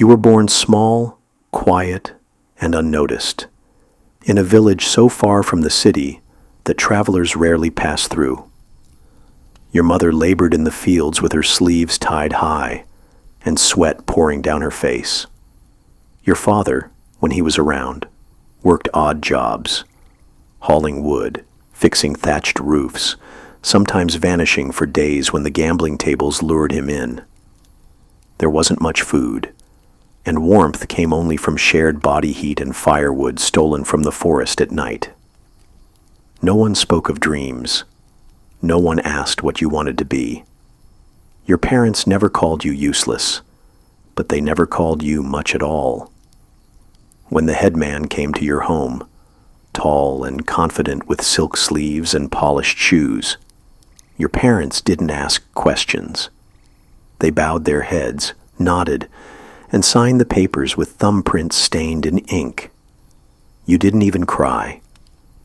You were born small, quiet, and unnoticed, in a village so far from the city that travelers rarely pass through. Your mother labored in the fields with her sleeves tied high and sweat pouring down her face. Your father, when he was around, worked odd jobs, hauling wood, fixing thatched roofs, sometimes vanishing for days when the gambling tables lured him in. There wasn't much food, and warmth came only from shared body heat and firewood stolen from the forest at night. No one spoke of dreams. No one asked what you wanted to be. Your parents never called you useless, but they never called you much at all. When the headman came to your home, tall and confident with silk sleeves and polished shoes, your parents didn't ask questions. They bowed their heads, nodded, and signed the papers with thumbprints stained in ink. You didn't even cry.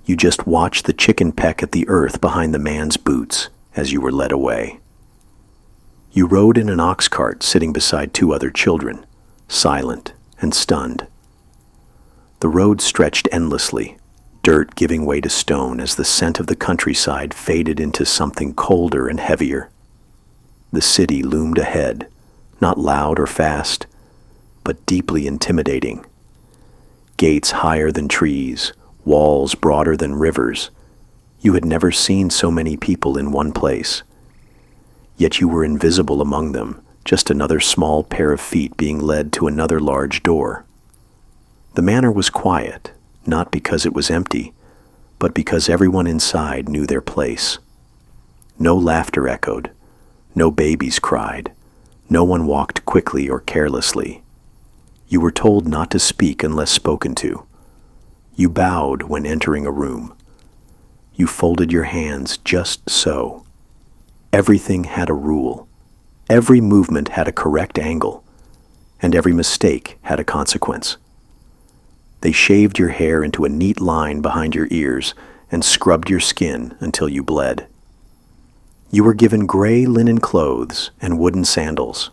You just watched the chicken peck at the earth behind the man's boots as you were led away. You rode in an ox cart sitting beside two other children, silent and stunned. The road stretched endlessly, dirt giving way to stone as the scent of the countryside faded into something colder and heavier. The city loomed ahead, not loud or fast, but deeply intimidating. Gates higher than trees, walls broader than rivers. You had never seen so many people in one place. Yet you were invisible among them, just another small pair of feet being led to another large door. The manor was quiet, not because it was empty, but because everyone inside knew their place. No laughter echoed, no babies cried, no one walked quickly or carelessly. You were told not to speak unless spoken to. You bowed when entering a room. You folded your hands just so. Everything had a rule. Every movement had a correct angle, and every mistake had a consequence. They shaved your hair into a neat line behind your ears and scrubbed your skin until you bled. You were given gray linen clothes and wooden sandals.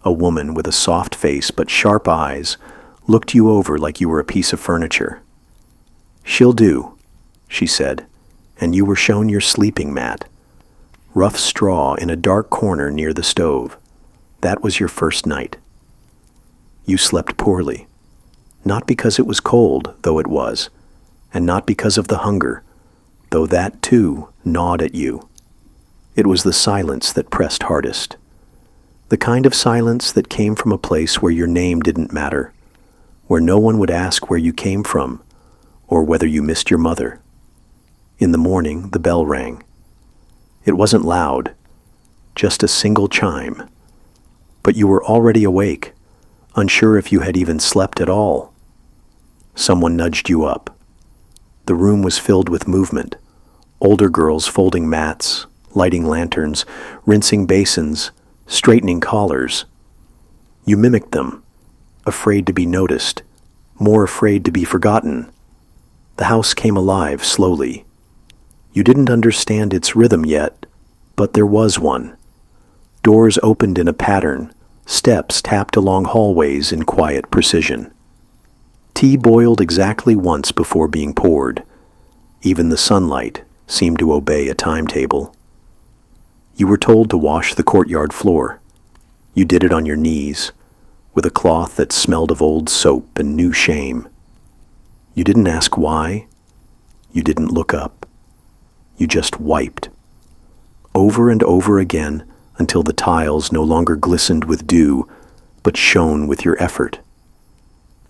A woman with a soft face but sharp eyes looked you over like you were a piece of furniture. "She'll do," she said, and you were shown your sleeping mat, rough straw in a dark corner near the stove. That was your first night. You slept poorly, not because it was cold, though it was, and not because of the hunger, though that too gnawed at you. It was the silence that pressed hardest. The kind of silence that came from a place where your name didn't matter, where no one would ask where you came from, or whether you missed your mother. In the morning, the bell rang. It wasn't loud, just a single chime. But you were already awake, unsure if you had even slept at all. Someone nudged you up. The room was filled with movement, older girls folding mats, lighting lanterns, rinsing basins, straightening collars. You mimicked them, afraid to be noticed, more afraid to be forgotten. The house came alive slowly. You didn't understand its rhythm yet, but there was one. Doors opened in a pattern, steps tapped along hallways in quiet precision. Tea boiled exactly once before being poured. Even the sunlight seemed to obey a timetable. You were told to wash the courtyard floor. You did it on your knees, with a cloth that smelled of old soap and new shame. You didn't ask why. You didn't look up. You just wiped. Over and over again until the tiles no longer glistened with dew, but shone with your effort.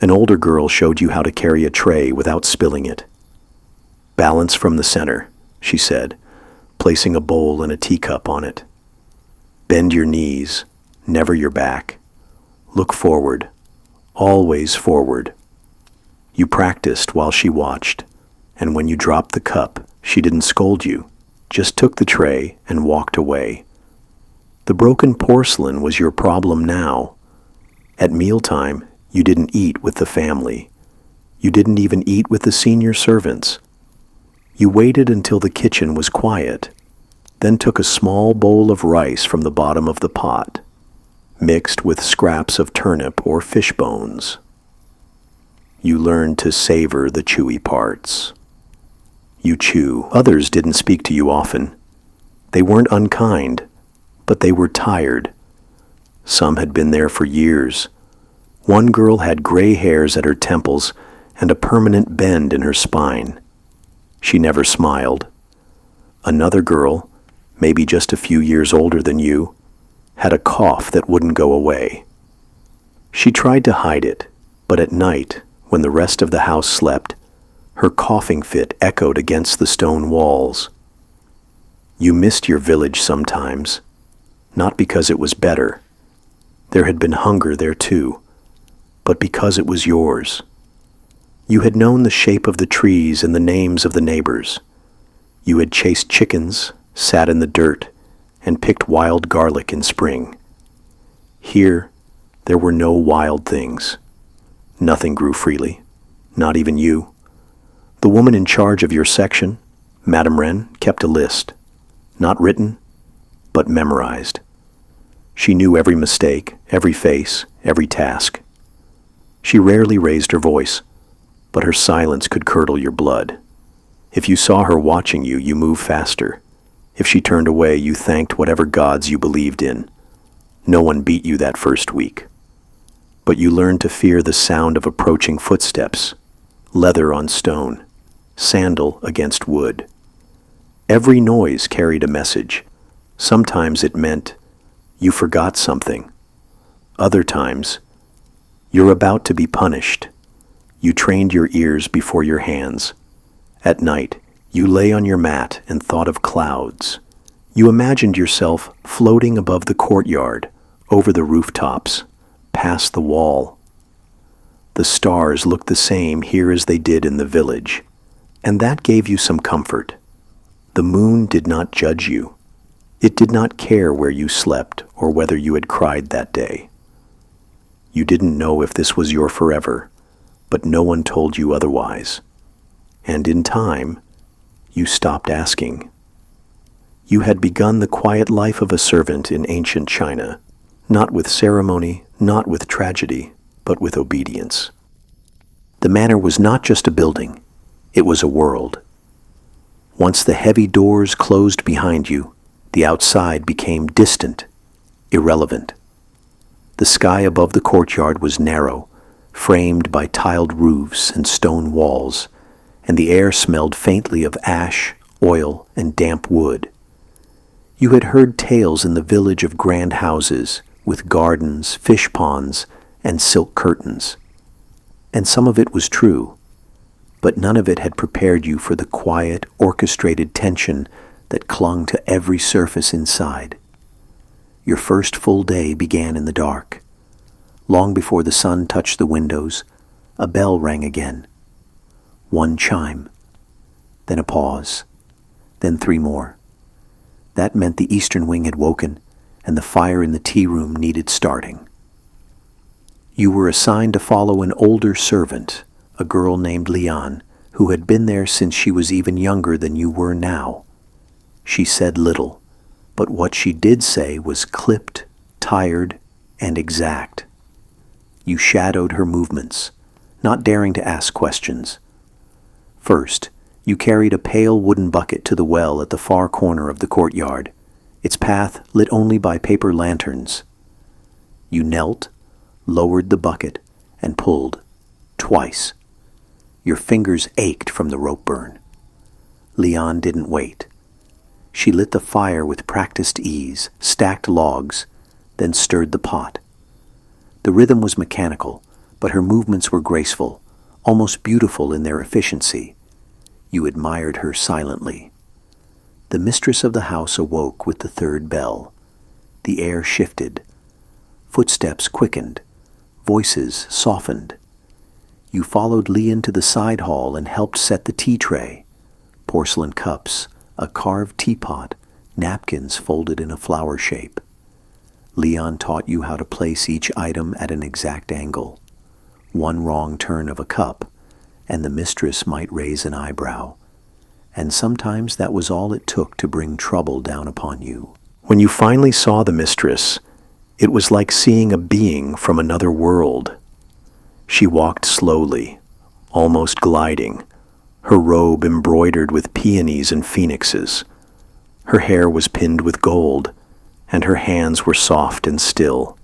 An older girl showed you how to carry a tray without spilling it. "Balance from the center," she said, placing a bowl and a teacup on it. "Bend your knees, never your back. Look forward, always forward." You practiced while she watched, and when you dropped the cup, she didn't scold you, just took the tray and walked away. The broken porcelain was your problem now. At mealtime, you didn't eat with the family. You didn't even eat with the senior servants. You waited until the kitchen was quiet, then took a small bowl of rice from the bottom of the pot. mixed with scraps of turnip or fish bones. You learned to savor the chewy parts. You chew. Others didn't speak to you often. They weren't unkind, but they were tired. Some had been there for years. One girl had gray hairs at her temples and a permanent bend in her spine. She never smiled. Another girl, maybe just a few years older than you, had a cough that wouldn't go away. She tried to hide it, but at night, when the rest of the house slept, her coughing fit echoed against the stone walls. You missed your village sometimes, not because it was better. There had been hunger there too, but because it was yours. You had known the shape of the trees and the names of the neighbors. You had chased chickens, sat in the dirt, and picked wild garlic in spring. Here, there were no wild things. Nothing grew freely, not even you. The woman in charge of your section, Madame Wren, kept a list, not written, but memorized. She knew every mistake, every face, every task. She rarely raised her voice, but her silence could curdle your blood. If you saw her watching you, you moved faster. If she turned away, you thanked whatever gods you believed in. No one beat you that first week. But you learned to fear the sound of approaching footsteps, leather on stone, sandal against wood. Every noise carried a message. Sometimes it meant you forgot something. Other times, you're about to be punished. You trained your ears before your hands. At night, you lay on your mat and thought of clouds. You imagined yourself floating above the courtyard, over the rooftops, past the wall. The stars looked the same here as they did in the village, and that gave you some comfort. The moon did not judge you. It did not care where you slept or whether you had cried that day. You didn't know if this was your forever, but no one told you otherwise. And in time, you stopped asking. You had begun the quiet life of a servant in ancient China, not with ceremony, not with tragedy, but with obedience. The manor was not just a building, it was a world. Once the heavy doors closed behind you, the outside became distant, irrelevant. The sky above the courtyard was narrow, framed by tiled roofs and stone walls, and the air smelled faintly of ash, oil, and damp wood. You had heard tales in the village of grand houses, with gardens, fish ponds, and silk curtains. And some of it was true, but none of it had prepared you for the quiet, orchestrated tension that clung to every surface inside. Your first full day began in the dark. Long before the sun touched the windows, a bell rang again. One chime, then a pause, then three more. That meant the eastern wing had woken, and the fire in the tea room needed starting. You were assigned to follow an older servant, a girl named Lian, who had been there since she was even younger than you were now. She said little, but what she did say was clipped, tired, and exact. You shadowed her movements, not daring to ask questions. First, you carried a pale wooden bucket to the well at the far corner of the courtyard, its path lit only by paper lanterns. You knelt, lowered the bucket, and pulled, twice. Your fingers ached from the rope burn. Lian didn't wait. She lit the fire with practiced ease, stacked logs, then stirred the pot. The rhythm was mechanical, but her movements were graceful, almost beautiful in their efficiency. You admired her silently. The mistress of the house awoke with the third bell. The air shifted. Footsteps quickened. Voices softened. You followed Lian to the side hall and helped set the tea tray. Porcelain cups, a carved teapot, napkins folded in a flower shape. Lian taught you how to place each item at an exact angle. One wrong turn of a cup, and the mistress might raise an eyebrow. And sometimes that was all it took to bring trouble down upon you. When you finally saw the mistress, It was like seeing a being from another world. She walked slowly, almost gliding, her robe embroidered with peonies and phoenixes. Her hair was pinned with gold, and her hands were soft and still.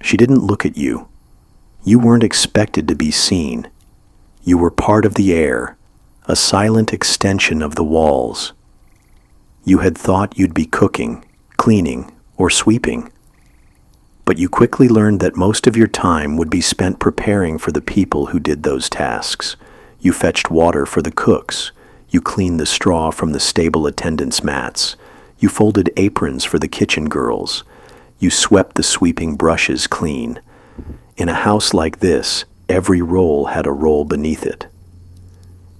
She didn't look at you. You weren't expected to be seen. You were part of the air, a silent extension of the walls. You had thought you'd be cooking, cleaning, or sweeping. But you quickly learned that most of your time would be spent preparing for the people who did those tasks. You fetched water for the cooks. You cleaned the straw from the stable attendants' mats. You folded aprons for the kitchen girls. You swept the sweeping brushes clean. In a house like this, every role had a role beneath it.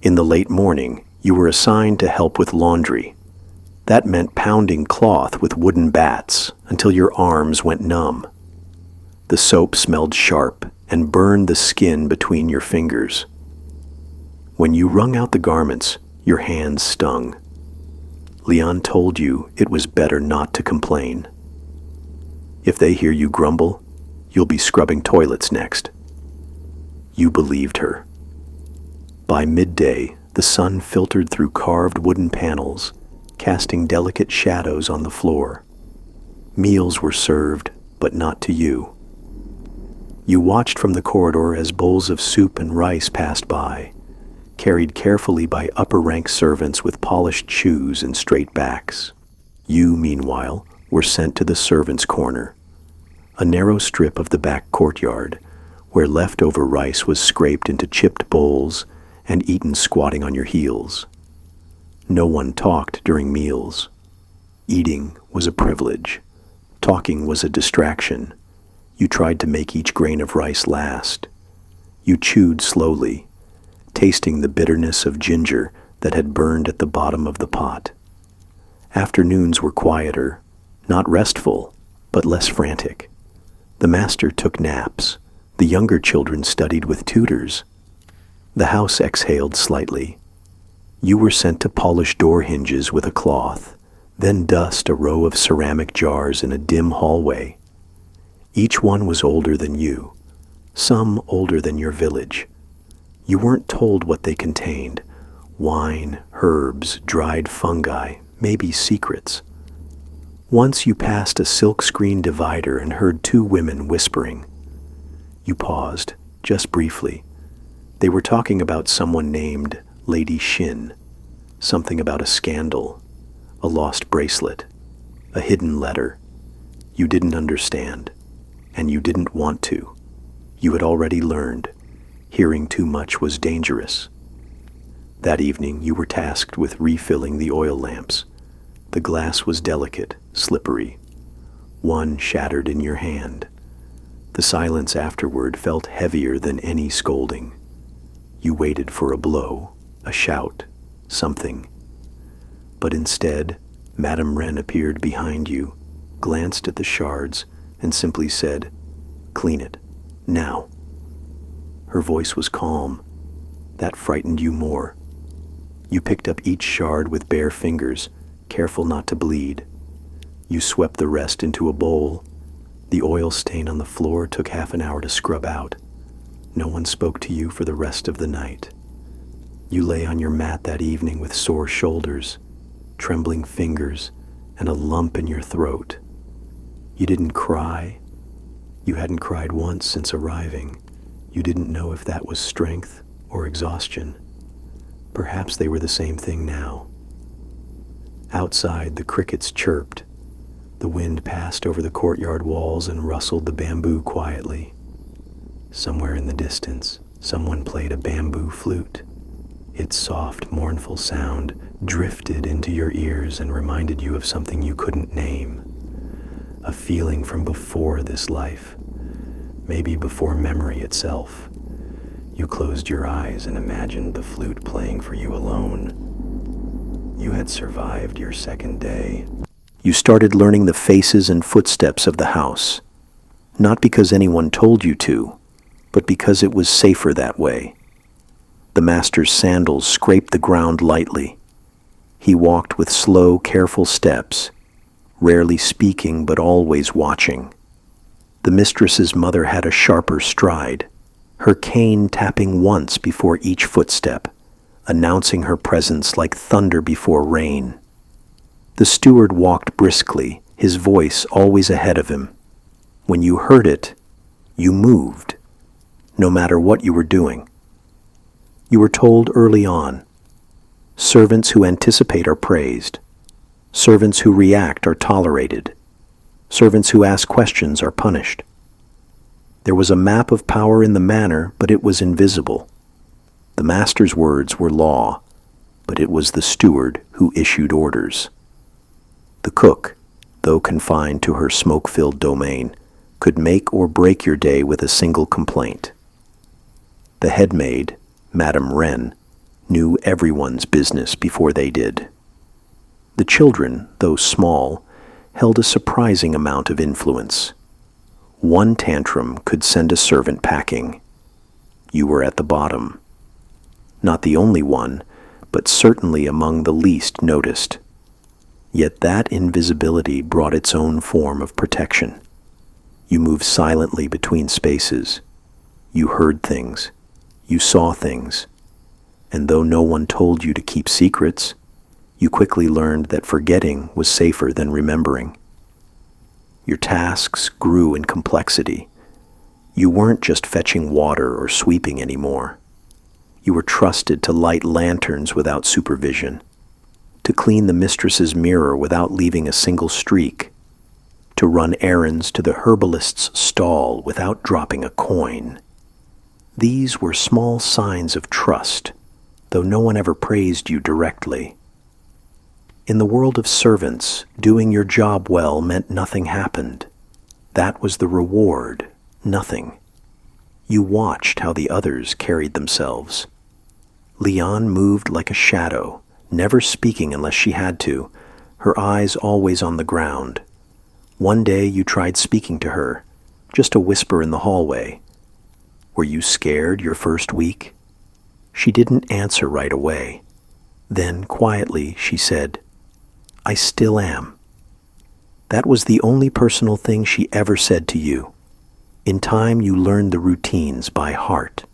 In the late morning, you were assigned to help with laundry. That meant pounding cloth with wooden bats until your arms went numb. The soap smelled sharp and burned the skin between your fingers. When you wrung out the garments, your hands stung. Leon told you it was better not to complain. If they hear you grumble, you'll be scrubbing toilets next. You believed her. By midday, the sun filtered through carved wooden panels, casting delicate shadows on the floor. Meals were served, but not to you. You watched from the corridor as bowls of soup and rice passed by, carried carefully by upper-rank servants with polished shoes and straight backs. You, meanwhile, were sent to the servants' corner, a narrow strip of the back courtyard, where leftover rice was scraped into chipped bowls and eaten squatting on your heels. No one talked during meals. Eating was a privilege. Talking was a distraction. You tried to make each grain of rice last. You chewed slowly, tasting the bitterness of ginger that had burned at the bottom of the pot. Afternoons were quieter, not restful, but less frantic. The master took naps. The younger children studied with tutors. The house exhaled slightly. You were sent to polish door hinges with a cloth, then dust a row of ceramic jars in a dim hallway. Each one was older than you, some older than your village. You weren't told what they contained: wine, herbs, dried fungi, maybe secrets. Once you passed a silk-screen divider and heard two women whispering. You paused, just briefly. They were talking about someone named Lady Shin, something about a scandal, a lost bracelet, a hidden letter. You didn't understand, and you didn't want to. You had already learned. Hearing too much was dangerous. That evening, you were tasked with refilling the oil lamps. The glass was delicate, slippery. One shattered in your hand. The silence afterward felt heavier than any scolding. You waited for a blow, a shout, something. But instead, Madame Wren appeared behind you, glanced at the shards, and simply said, "Clean it, now." Her voice was calm. That frightened you more. You picked up each shard with bare fingers, careful not to bleed. You swept the rest into a bowl. The oil stain on the floor took half an hour to scrub out. No one spoke to you for the rest of the night. You lay on your mat that evening with sore shoulders, trembling fingers, and a lump in your throat. You didn't cry. You hadn't cried once since arriving. You didn't know if that was strength or exhaustion. Perhaps they were the same thing now. Outside, the crickets chirped. The wind passed over the courtyard walls and rustled the bamboo quietly. Somewhere in the distance, someone played a bamboo flute. Its soft, mournful sound drifted into your ears and reminded you of something you couldn't name. A feeling from before this life, maybe before memory itself. You closed your eyes and imagined the flute playing for you alone. You had survived your second day. You started learning the faces and footsteps of the house, not because anyone told you to, but because it was safer that way. The master's sandals scraped the ground lightly. He walked with slow, careful steps, rarely speaking but always watching. The mistress's mother had a sharper stride, her cane tapping once before each footstep, announcing her presence like thunder before rain. The steward walked briskly, his voice always ahead of him. When you heard it, you moved, no matter what you were doing. You were told early on, servants who anticipate are praised, servants who react are tolerated, servants who ask questions are punished. There was a map of power in the manor, but it was invisible. The master's words were law, but it was the steward who issued orders. The cook, though confined to her smoke-filled domain, could make or break your day with a single complaint. The head maid, Madame Wren, knew everyone's business before they did. The children, though small, held a surprising amount of influence. One tantrum could send a servant packing. You were at the bottom. Not the only one, but certainly among the least noticed. Yet that invisibility brought its own form of protection. You moved silently between spaces. You heard things. You saw things. And though no one told you to keep secrets, you quickly learned that forgetting was safer than remembering. Your tasks grew in complexity. You weren't just fetching water or sweeping anymore. You were trusted to light lanterns without supervision, to clean the mistress's mirror without leaving a single streak, to run errands to the herbalist's stall without dropping a coin. These were small signs of trust, though no one ever praised you directly. In the world of servants, doing your job well meant nothing happened. That was the reward, nothing. You watched how the others carried themselves. Leon moved like a shadow, never speaking unless she had to, her eyes always on the ground. One day you tried speaking to her, just a whisper in the hallway. Were you scared your first week? She didn't answer right away. Then, quietly, she said, "I still am." That was the only personal thing she ever said to you. In time, you learned the routines by heart.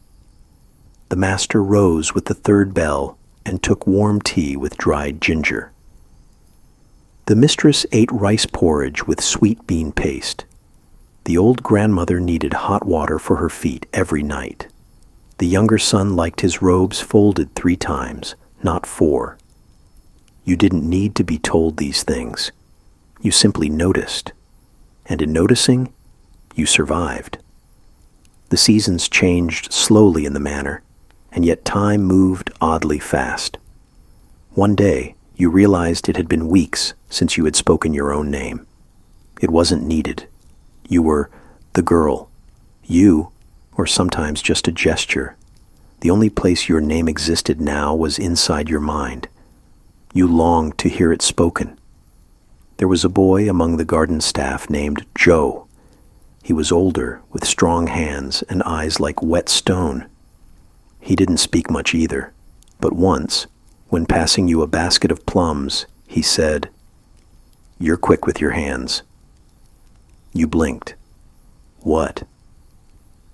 The master rose with the third bell and took warm tea with dried ginger. The mistress ate rice porridge with sweet bean paste. The old grandmother needed hot water for her feet every night. The younger son liked his robes folded 3 times, not 4. You didn't need to be told these things. You simply noticed. And in noticing, you survived. The seasons changed slowly in the manor, and yet time moved oddly fast. One day, you realized it had been weeks since you had spoken your own name. It wasn't needed. You were the girl. You, or sometimes just a gesture. The only place your name existed now was inside your mind. You longed to hear it spoken. There was a boy among the garden staff named Joe. He was older, with strong hands and eyes like wet stone. He didn't speak much either, but once, when passing you a basket of plums, he said, "You're quick with your hands." You blinked. "What?"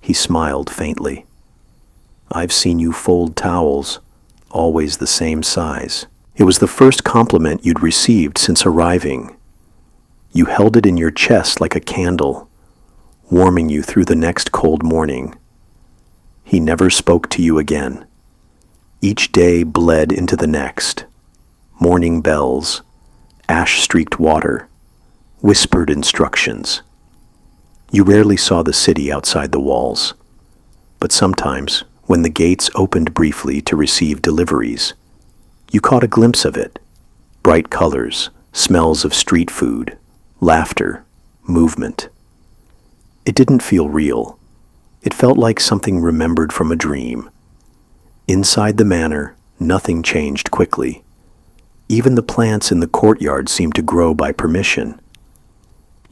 He smiled faintly. "I've seen you fold towels, always the same size." It was the first compliment you'd received since arriving. You held it in your chest like a candle, warming you through the next cold morning. He never spoke to you again. Each day bled into the next. Morning bells, ash-streaked water, whispered instructions. You rarely saw the city outside the walls, but sometimes, when the gates opened briefly to receive deliveries, you caught a glimpse of it. Bright colors, smells of street food, laughter, movement. It didn't feel real. It felt like something remembered from a dream. Inside the manor, nothing changed quickly. Even the plants in the courtyard seemed to grow by permission.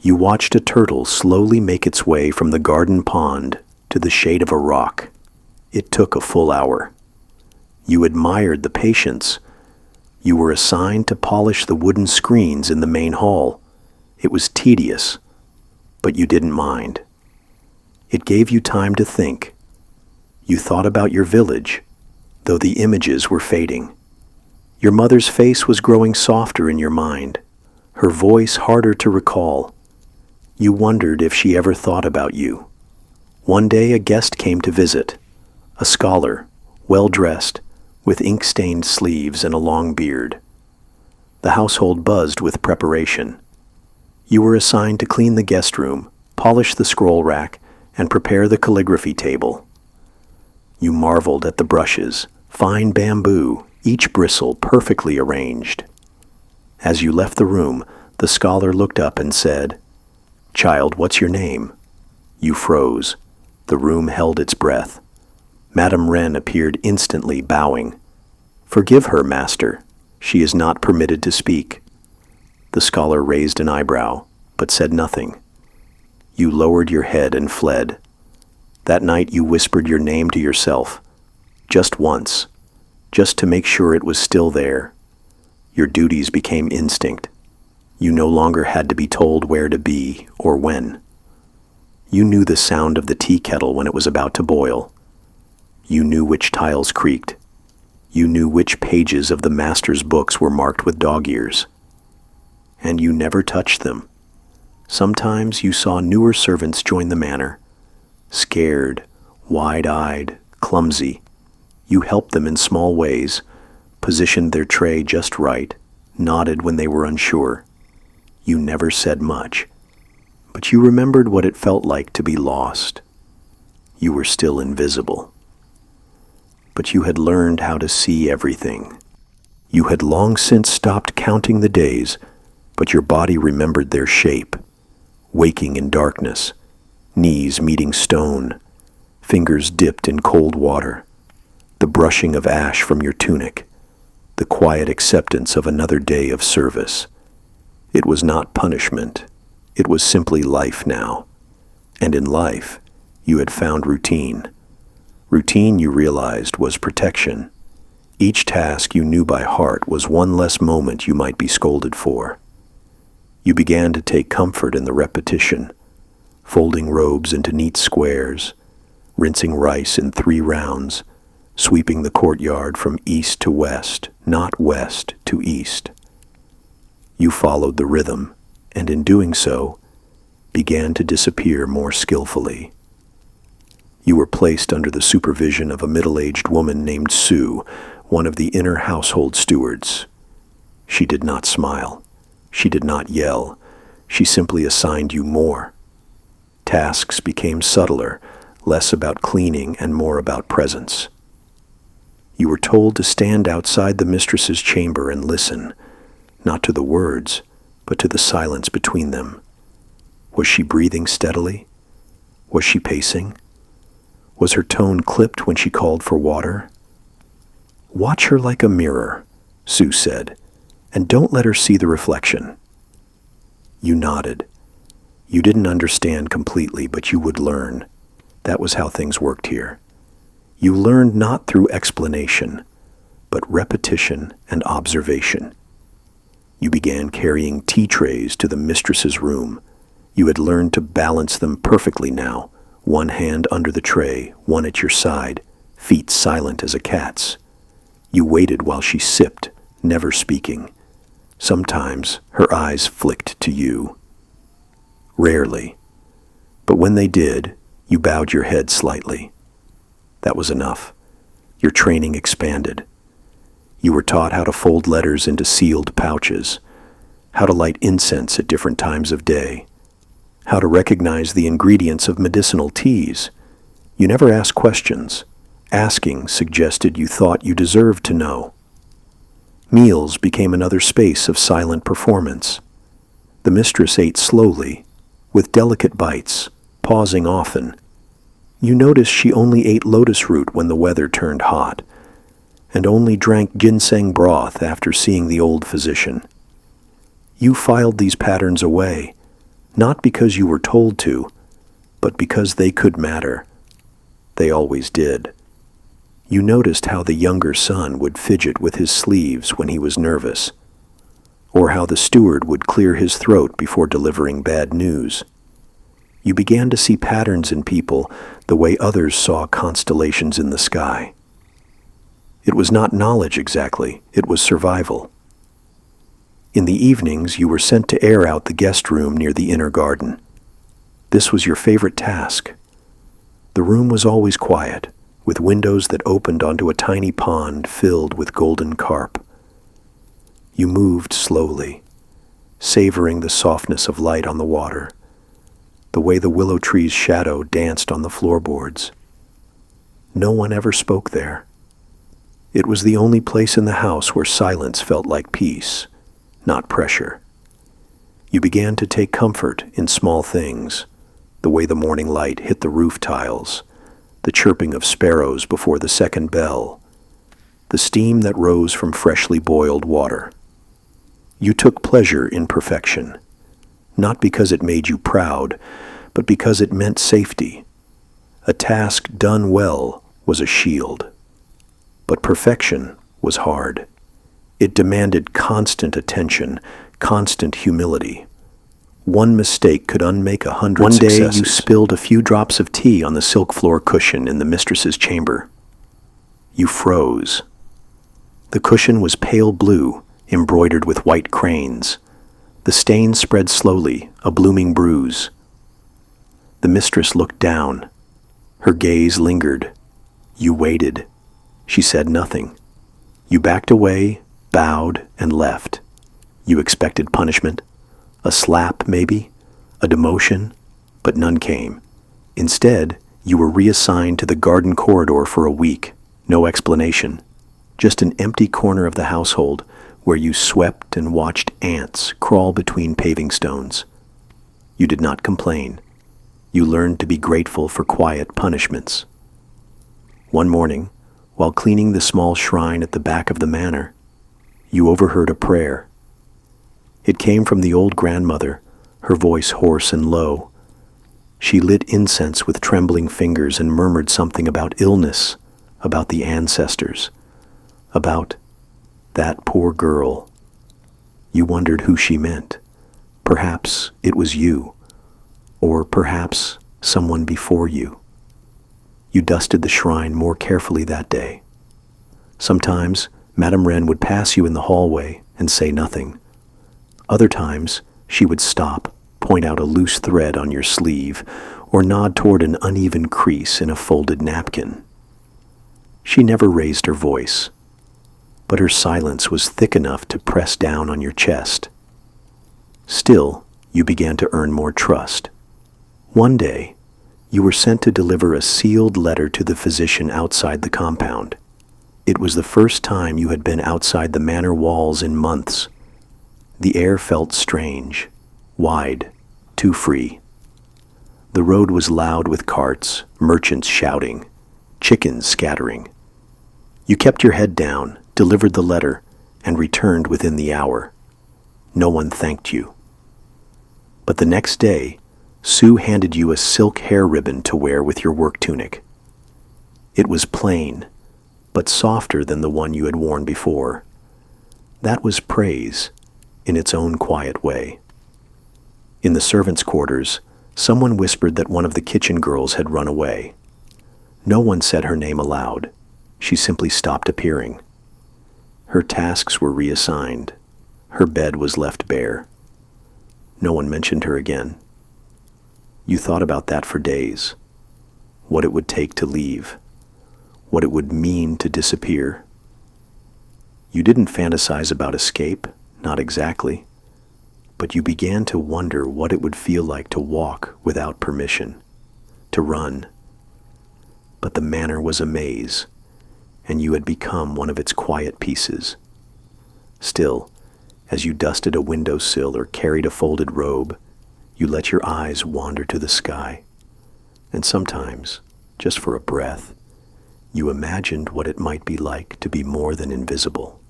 You watched a turtle slowly make its way from the garden pond to the shade of a rock. It took a full hour. You admired the patience. You were assigned to polish the wooden screens in the main hall. It was tedious, but you didn't mind. It gave you time to think. You thought about your village, though the images were fading. Your mother's face was growing softer in your mind, her voice harder to recall. You wondered if she ever thought about you. One day a guest came to visit, a scholar, well-dressed, with ink-stained sleeves and a long beard. The household buzzed with preparation. You were assigned to clean the guest room, polish the scroll rack, and prepare the calligraphy table. You marveled at the brushes, fine bamboo, each bristle perfectly arranged. As you left the room, the scholar looked up and said, "Child, what's your name?" You froze. The room held its breath. Madame Wren appeared instantly, bowing. "Forgive her, master. She is not permitted to speak." The scholar raised an eyebrow, but said nothing. You lowered your head and fled. That night you whispered your name to yourself, just once, just to make sure it was still there. Your duties became instinct. You no longer had to be told where to be or when. You knew the sound of the tea kettle when it was about to boil. You knew which tiles creaked. You knew which pages of the master's books were marked with dog ears. And you never touched them. Sometimes you saw newer servants join the manor. Scared, wide-eyed, clumsy, you helped them in small ways, positioned their tray just right, nodded when they were unsure. You never said much, but you remembered what it felt like to be lost. You were still invisible. But you had learned how to see everything. You had long since stopped counting the days, but your body remembered their shape, waking in darkness, knees meeting stone, fingers dipped in cold water, the brushing of ash from your tunic, the quiet acceptance of another day of service. It was not punishment. It was simply life now. And in life, you had found routine. Routine, you realized, was protection. Each task you knew by heart was one less moment you might be scolded for. You began to take comfort in the repetition, folding robes into neat squares, rinsing rice in 3 rounds, sweeping the courtyard from east to west, not west to east. You followed the rhythm, and in doing so, began to disappear more skillfully. You were placed under the supervision of a middle-aged woman named Sue, one of the inner household stewards. She did not smile. She did not yell. She simply assigned you more. Tasks became subtler, less about cleaning and more about presence. You were told to stand outside the mistress's chamber and listen, not to the words, but to the silence between them. Was she breathing steadily? Was she pacing? Was her tone clipped when she called for water? "Watch her like a mirror," Sue said, "and don't let her see the reflection." You nodded. You didn't understand completely, but you would learn. That was how things worked here. You learned not through explanation, but repetition and observation. You began carrying tea trays to the mistress's room. You had learned to balance them perfectly now, one hand under the tray, one at your side, feet silent as a cat's. You waited while she sipped, never speaking. Sometimes her eyes flicked to you. Rarely. But when they did, you bowed your head slightly. That was enough. Your training expanded. You were taught how to fold letters into sealed pouches, how to light incense at different times of day, how to recognize the ingredients of medicinal teas. You never asked questions. Asking suggested you thought you deserved to know. Meals became another space of silent performance. The mistress ate slowly, with delicate bites, pausing often. You noticed she only ate lotus root when the weather turned hot, and only drank ginseng broth after seeing the old physician. You filed these patterns away, not because you were told to, but because they could matter. They always did. You noticed how the younger son would fidget with his sleeves when he was nervous, or how the steward would clear his throat before delivering bad news. You began to see patterns in people the way others saw constellations in the sky. It was not knowledge exactly, it was survival. In the evenings, you were sent to air out the guest room near the inner garden. This was your favorite task. The room was always quiet, with windows that opened onto a tiny pond filled with golden carp. You moved slowly, savoring the softness of light on the water, the way the willow tree's shadow danced on the floorboards. No one ever spoke there. It was the only place in the house where silence felt like peace, not pressure. You began to take comfort in small things, the way the morning light hit the roof tiles, the chirping of sparrows before the second bell, the steam that rose from freshly boiled water. You took pleasure in perfection, not because it made you proud, but because it meant safety. A task done well was a shield. But perfection was hard. It demanded constant attention, constant humility. One mistake could unmake 100 successes. One day you spilled a few drops of tea on the silk floor cushion in the mistress's chamber. You froze. The cushion was pale blue, embroidered with white cranes. The stain spread slowly, a blooming bruise. The mistress looked down. Her gaze lingered. You waited. She said nothing. You backed away, bowed, and left. You expected punishment. A slap, maybe? A demotion? But none came. Instead, you were reassigned to the garden corridor for a week. No explanation. Just an empty corner of the household where you swept and watched ants crawl between paving stones. You did not complain. You learned to be grateful for quiet punishments. One morning, while cleaning the small shrine at the back of the manor, you overheard a prayer. It came from the old grandmother, her voice hoarse and low. She lit incense with trembling fingers and murmured something about illness, about the ancestors, about that poor girl. You wondered who she meant. Perhaps it was you, or perhaps someone before you. You dusted the shrine more carefully that day. Sometimes Madame Wren would pass you in the hallway and say nothing. Other times she would stop, point out a loose thread on your sleeve, or nod toward an uneven crease in a folded napkin. She never raised her voice, but her silence was thick enough to press down on your chest. Still, you began to earn more trust. One day, you were sent to deliver a sealed letter to the physician outside the compound. It was the first time you had been outside the manor walls in months. The air felt strange, wide, too free. The road was loud with carts, merchants shouting, chickens scattering. You kept your head down, delivered the letter, and returned within the hour. No one thanked you. But the next day, Sue handed you a silk hair ribbon to wear with your work tunic. It was plain, but softer than the one you had worn before. That was praise, in its own quiet way. In the servants' quarters, someone whispered that one of the kitchen girls had run away. No one said her name aloud. She simply stopped appearing. Her tasks were reassigned. Her bed was left bare. No one mentioned her again. You thought about that for days. What it would take to leave. What it would mean to disappear. You didn't fantasize about escape, not exactly. But you began to wonder what it would feel like to walk without permission, to run. But the manor was a maze, and you had become one of its quiet pieces. Still, as you dusted a windowsill or carried a folded robe, you let your eyes wander to the sky, and sometimes, just for a breath, you imagined what it might be like to be more than invisible.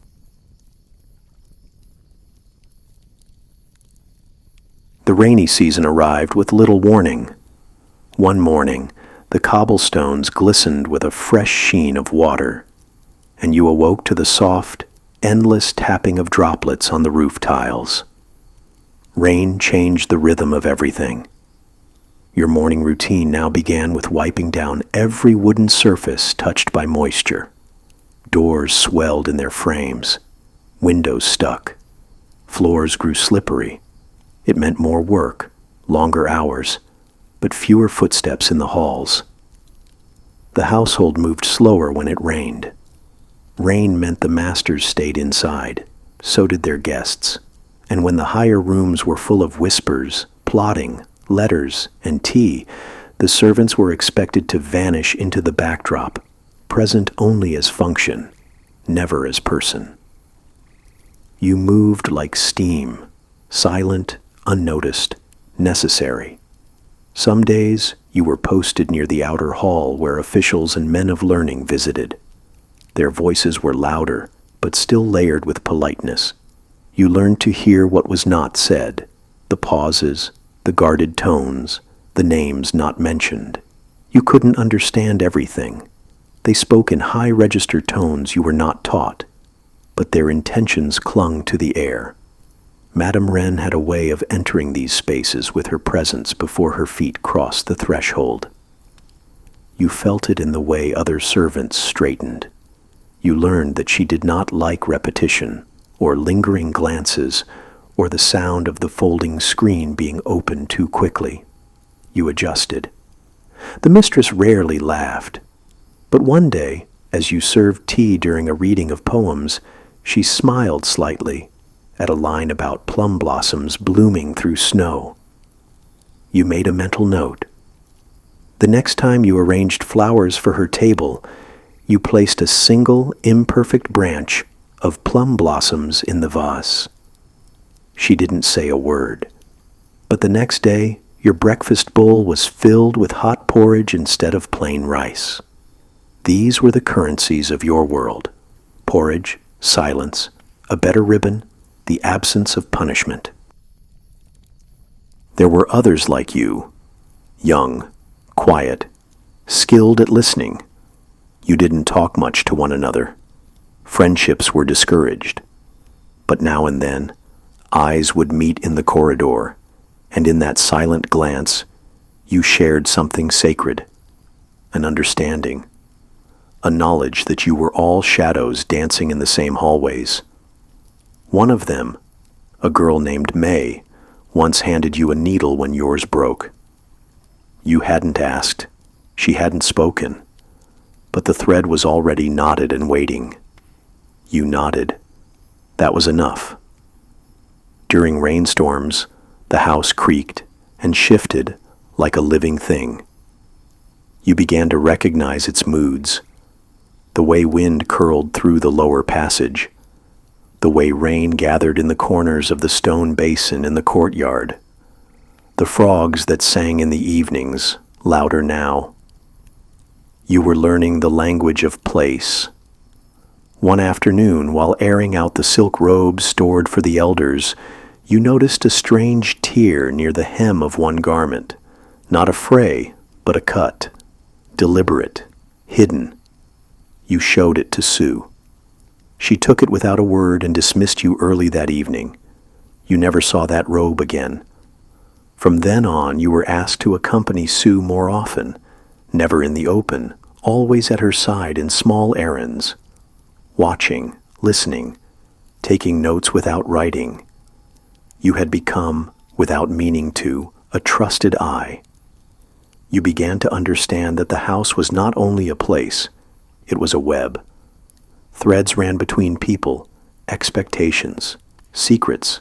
The rainy season arrived with little warning. One morning, the cobblestones glistened with a fresh sheen of water, and you awoke to the soft, endless tapping of droplets on the roof tiles. Rain changed the rhythm of everything. Your morning routine now began with wiping down every wooden surface touched by moisture. Doors swelled in their frames. Windows stuck. Floors grew slippery. It meant more work, longer hours, but fewer footsteps in the halls. The household moved slower when it rained. Rain meant the masters stayed inside. So did their guests. And when the higher rooms were full of whispers, plotting, letters, and tea, the servants were expected to vanish into the backdrop, present only as function, never as person. You moved like steam, silent, unnoticed, necessary. Some days you were posted near the outer hall where officials and men of learning visited. Their voices were louder, but still layered with politeness. You learned to hear what was not said, the pauses, the guarded tones, the names not mentioned. You couldn't understand everything. They spoke in high-register tones you were not taught, but their intentions clung to the air. Madame Wren had a way of entering these spaces with her presence before her feet crossed the threshold. You felt it in the way other servants straightened. You learned that she did not like repetition, or lingering glances, or the sound of the folding screen being opened too quickly. You adjusted. The mistress rarely laughed, but one day, as you served tea during a reading of poems, she smiled slightly at a line about plum blossoms blooming through snow. You made a mental note. The next time you arranged flowers for her table, you placed a single imperfect branch of plum blossoms in the vase. She didn't say a word, but the next day your breakfast bowl was filled with hot porridge instead of plain rice. These were the currencies of your world: porridge, silence, a better ribbon, the absence of punishment. There were others like you, young, quiet, skilled at listening. You didn't talk much to one another. Friendships were discouraged. But now and then, eyes would meet in the corridor, and in that silent glance, you shared something sacred, an understanding, a knowledge that you were all shadows dancing in the same hallways. One of them, a girl named May, once handed you a needle when yours broke. You hadn't asked, she hadn't spoken, but the thread was already knotted and waiting. You nodded. That was enough. During rainstorms, the house creaked and shifted like a living thing. You began to recognize its moods, the way wind curled through the lower passage, the way rain gathered in the corners of the stone basin in the courtyard, the frogs that sang in the evenings, louder now. You were learning the language of place. One afternoon, while airing out the silk robes stored for the elders, you noticed a strange tear near the hem of one garment, not a fray, but a cut, deliberate, hidden. You showed it to Sue. She took it without a word and dismissed you early that evening. You never saw that robe again. From then on, you were asked to accompany Sue more often, never in the open, always at her side in small errands, watching, listening, taking notes without writing. You had become, without meaning to, a trusted eye. You began to understand that the house was not only a place, it was a web. Threads ran between people, expectations, secrets.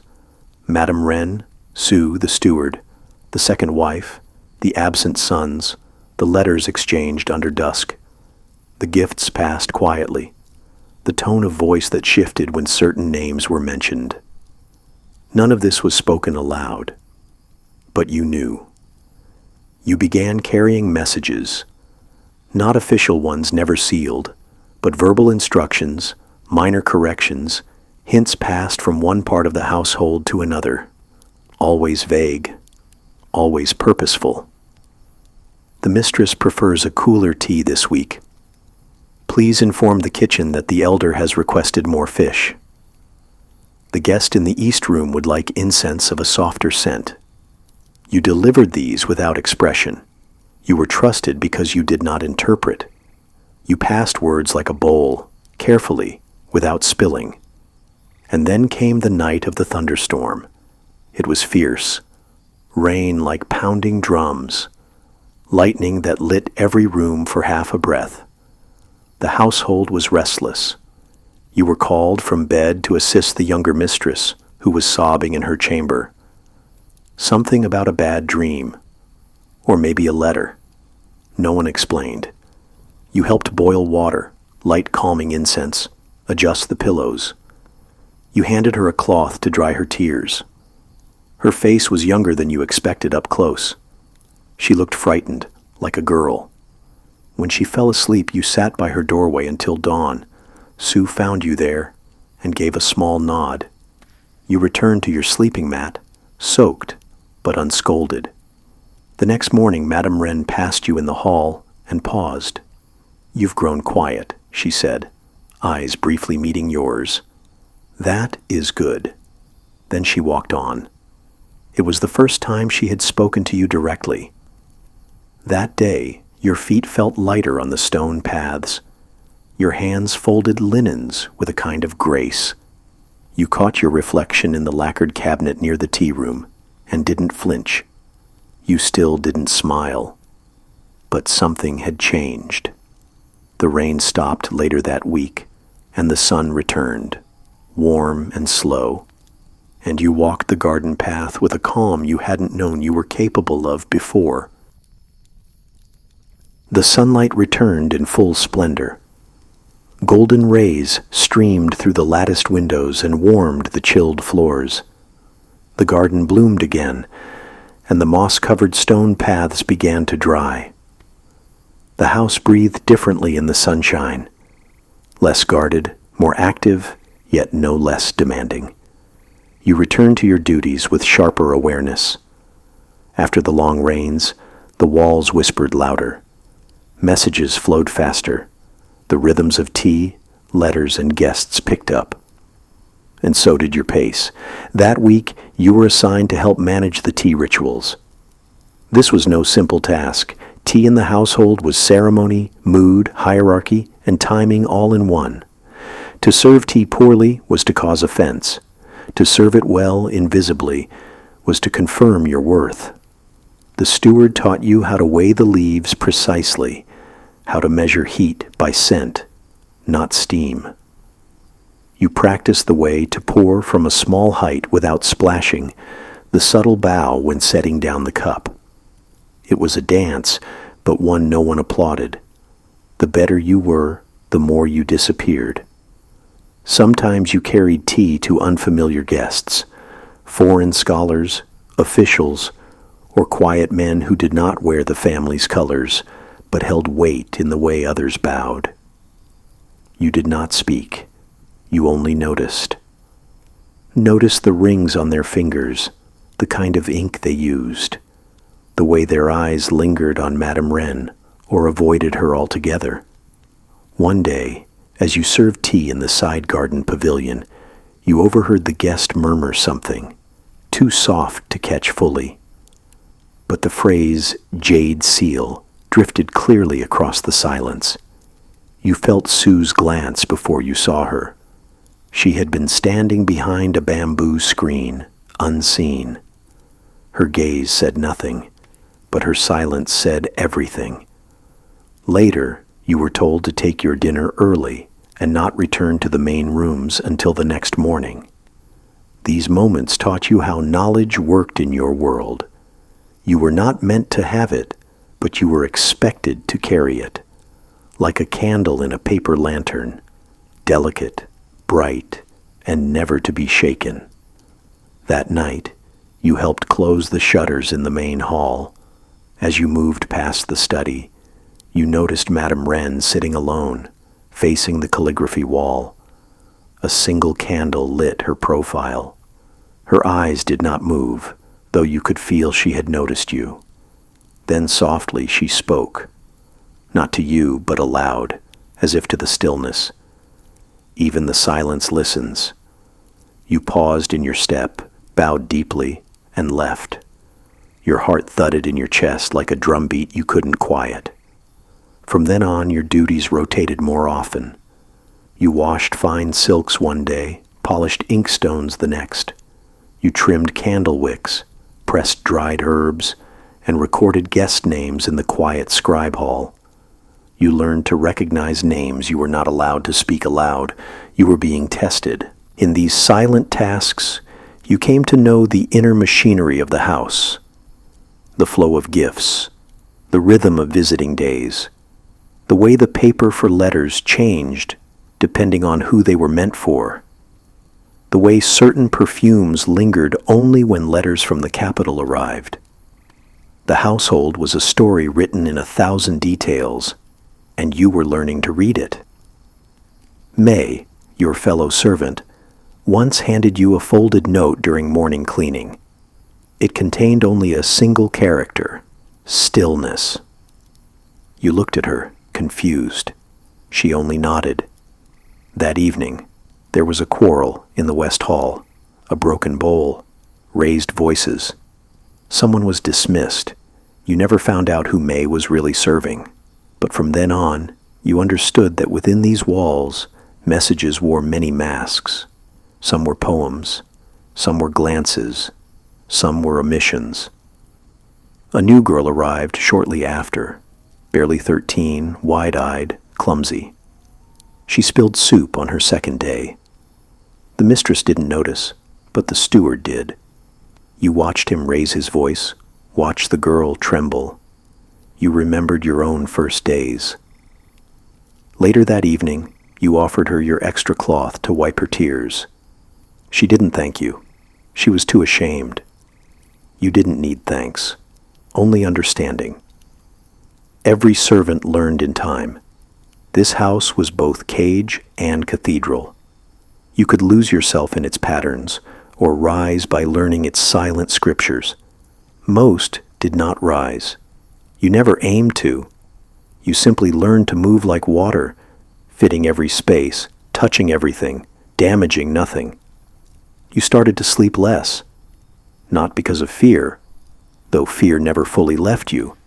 Madame Wren, Sue the steward, the second wife, the absent sons, the letters exchanged under dusk, the gifts passed quietly, the tone of voice that shifted when certain names were mentioned. None of this was spoken aloud, but you knew. You began carrying messages, not official ones never sealed, but verbal instructions, minor corrections, hints passed from one part of the household to another, always vague, always purposeful. The mistress prefers a cooler tea this week. Please inform the kitchen that the elder has requested more fish. The guest in the east room would like incense of a softer scent. You delivered these without expression. You were trusted because you did not interpret. You passed words like a bowl, carefully, without spilling. And then came the night of the thunderstorm. It was fierce, rain like pounding drums, lightning that lit every room for half a breath. The household was restless. You were called from bed to assist the younger mistress, who was sobbing in her chamber. Something about a bad dream, or maybe a letter. No one explained. You helped boil water, light calming incense, adjust the pillows. You handed her a cloth to dry her tears. Her face was younger than you expected up close. She looked frightened, like a girl. When she fell asleep, you sat by her doorway until dawn. Sue found you there and gave a small nod. You returned to your sleeping mat, soaked but unscolded. The next morning, Madame Wren passed you in the hall and paused. "You've grown quiet," she said, eyes briefly meeting yours. "That is good." Then she walked on. It was the first time she had spoken to you directly. That day, your feet felt lighter on the stone paths. Your hands folded linens with a kind of grace. You caught your reflection in the lacquered cabinet near the tea room and didn't flinch. You still didn't smile. But something had changed. The rain stopped later that week, and the sun returned, warm and slow, and you walked the garden path with a calm you hadn't known you were capable of before. The sunlight returned in full splendor. Golden rays streamed through the latticed windows and warmed the chilled floors. The garden bloomed again, and the moss-covered stone paths began to dry. The house breathed differently in the sunshine, less guarded, more active, yet no less demanding. You returned to your duties with sharper awareness. After the long rains, the walls whispered louder. Messages flowed faster. The rhythms of tea, letters, and guests picked up. And so did your pace. That week, you were assigned to help manage the tea rituals. This was no simple task. Tea in the household was ceremony, mood, hierarchy, and timing all in one. To serve tea poorly was to cause offense. To serve it well, invisibly, was to confirm your worth. The steward taught you how to weigh the leaves precisely, how to measure heat by scent, not steam. You practiced the way to pour from a small height without splashing, the subtle bow when setting down the cup. It was a dance, but one no one applauded. The better you were, the more you disappeared. Sometimes you carried tea to unfamiliar guests, foreign scholars, officials, or quiet men who did not wear the family's colors, but held weight in the way others bowed. You did not speak. You only noticed. Noticed the rings on their fingers, the kind of ink they used, the way their eyes lingered on Madame Wren or avoided her altogether. One day, as you served tea in the side garden pavilion, you overheard the guest murmur something, too soft to catch fully. But the phrase, "jade seal," drifted clearly across the silence. You felt Sue's glance before you saw her. She had been standing behind a bamboo screen, unseen. Her gaze said nothing, but her silence said everything. Later, you were told to take your dinner early and not return to the main rooms until the next morning. These moments taught you how knowledge worked in your world. You were not meant to have it, but you were expected to carry it, like a candle in a paper lantern, delicate, bright, and never to be shaken. That night, you helped close the shutters in the main hall. As you moved past the study, you noticed Madame Wren sitting alone, facing the calligraphy wall. A single candle lit her profile. Her eyes did not move, though you could feel she had noticed you. Then softly she spoke, not to you, but aloud, as if to the stillness. Even the silence listens. You paused in your step, bowed deeply, and left. Your heart thudded in your chest like a drumbeat you couldn't quiet. From then on, your duties rotated more often. You washed fine silks one day, polished inkstones the next. You trimmed candle wicks, pressed dried herbs, and recorded guest names in the quiet scribe hall. You learned to recognize names you were not allowed to speak aloud. You were being tested. In these silent tasks, you came to know the inner machinery of the house, the flow of gifts, the rhythm of visiting days, the way the paper for letters changed depending on who they were meant for, the way certain perfumes lingered only when letters from the capital arrived. The household was a story written in 1,000 details, and you were learning to read it. May, your fellow servant, once handed you a folded note during morning cleaning. It contained only a single character: stillness. You looked at her, confused. She only nodded. That evening, there was a quarrel in the West Hall, a broken bowl, raised voices. Someone was dismissed. You never found out who May was really serving. But from then on, you understood that within these walls, messages wore many masks. Some were poems, some were glances, some were omissions. A new girl arrived shortly after, barely 13, wide-eyed, clumsy. She spilled soup on her second day. The mistress didn't notice, but the steward did. You watched him raise his voice, watched the girl tremble. You remembered your own first days. Later that evening, you offered her your extra cloth to wipe her tears. She didn't thank you. She was too ashamed. You didn't need thanks, only understanding. Every servant learned in time. This house was both cage and cathedral. You could lose yourself in its patterns, or rise by learning its silent scriptures. Most did not rise. You never aimed to. You simply learned to move like water, fitting every space, touching everything, damaging nothing. You started to sleep less, not because of fear, though fear never fully left you,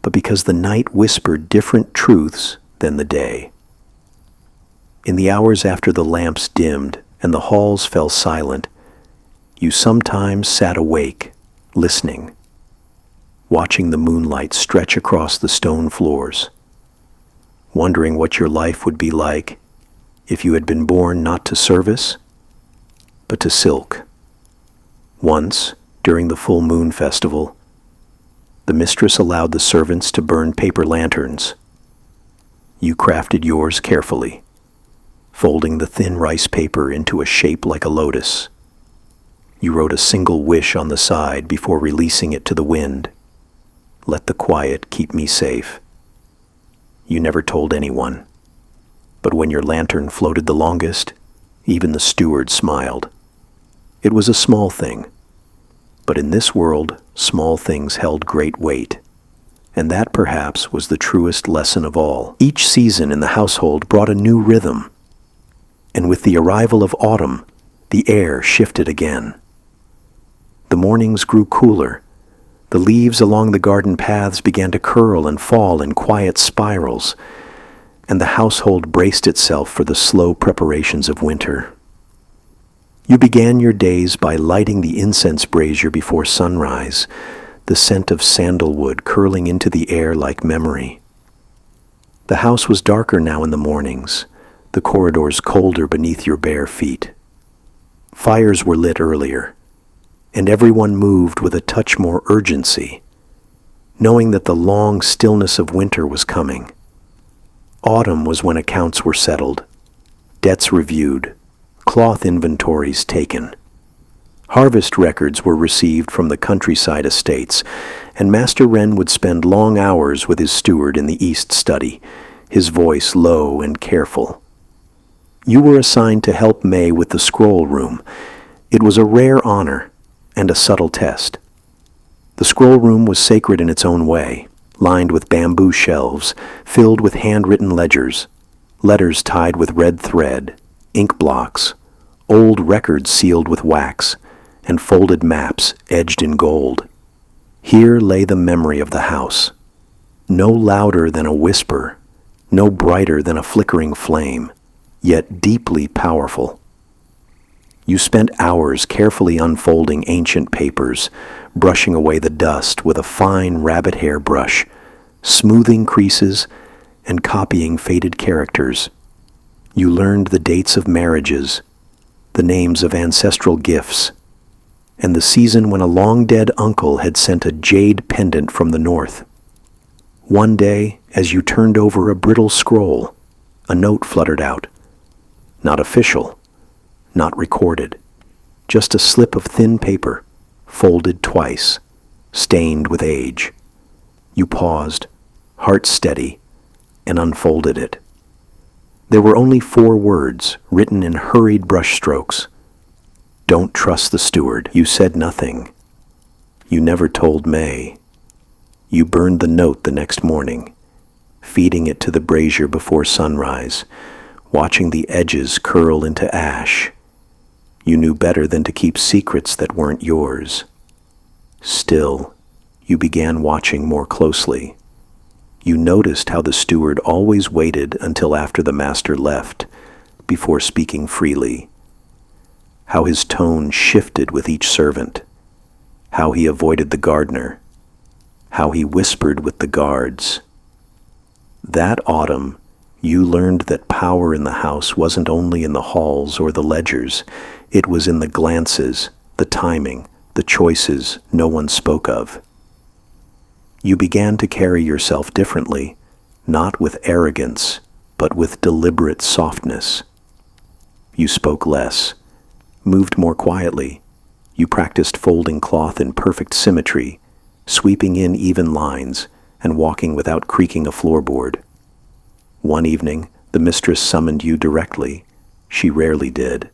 but because the night whispered different truths than the day. In the hours after the lamps dimmed and the halls fell silent, you sometimes sat awake, listening, watching the moonlight stretch across the stone floors, wondering what your life would be like if you had been born not to service, but to silk. Once, during the full moon festival, the mistress allowed the servants to burn paper lanterns. You crafted yours carefully, folding the thin rice paper into a shape like a lotus. You wrote a single wish on the side before releasing it to the wind. Let the quiet keep me safe. You never told anyone, but when your lantern floated the longest, even the steward smiled. It was a small thing, but in this world, small things held great weight. And that perhaps was the truest lesson of all. Each season in the household brought a new rhythm, and with the arrival of autumn, the air shifted again. The mornings grew cooler. The leaves along the garden paths began to curl and fall in quiet spirals, and the household braced itself for the slow preparations of winter. You began your days by lighting the incense brazier before sunrise, the scent of sandalwood curling into the air like memory. The house was darker now in the mornings, the corridors colder beneath your bare feet. Fires were lit earlier, and everyone moved with a touch more urgency, knowing that the long stillness of winter was coming. Autumn was when accounts were settled, debts reviewed, cloth inventories taken. Harvest records were received from the countryside estates, and Master Wren would spend long hours with his steward in the east study, his voice low and careful. You were assigned to help May with the scroll room. It was a rare honor and a subtle test. The scroll room was sacred in its own way, lined with bamboo shelves, filled with handwritten ledgers, letters tied with red thread, ink blocks, old records sealed with wax, and folded maps edged in gold. Here lay the memory of the house, no louder than a whisper, no brighter than a flickering flame, yet deeply powerful. You spent hours carefully unfolding ancient papers, brushing away the dust with a fine rabbit hair brush, smoothing creases and copying faded characters. You learned the dates of marriages, the names of ancestral gifts, and the season when a long-dead uncle had sent a jade pendant from the north. One day, as you turned over a brittle scroll, a note fluttered out. Not official, not recorded, just a slip of thin paper, folded twice, stained with age. You paused, heart steady, and unfolded it. There were only 4 words, written in hurried brushstrokes. Don't trust the steward. You said nothing. You never told May. You burned the note the next morning, feeding it to the brazier before sunrise, watching the edges curl into ash. You knew better than to keep secrets that weren't yours. Still, you began watching more closely. You noticed how the steward always waited until after the master left before speaking freely, how his tone shifted with each servant, how he avoided the gardener, how he whispered with the guards. That autumn, you learned that power in the house wasn't only in the halls or the ledgers, it was in the glances, the timing, the choices no one spoke of. You began to carry yourself differently, not with arrogance, but with deliberate softness. You spoke less, moved more quietly. You practiced folding cloth in perfect symmetry, sweeping in even lines, and walking without creaking a floorboard. One evening, the mistress summoned you directly. She rarely did.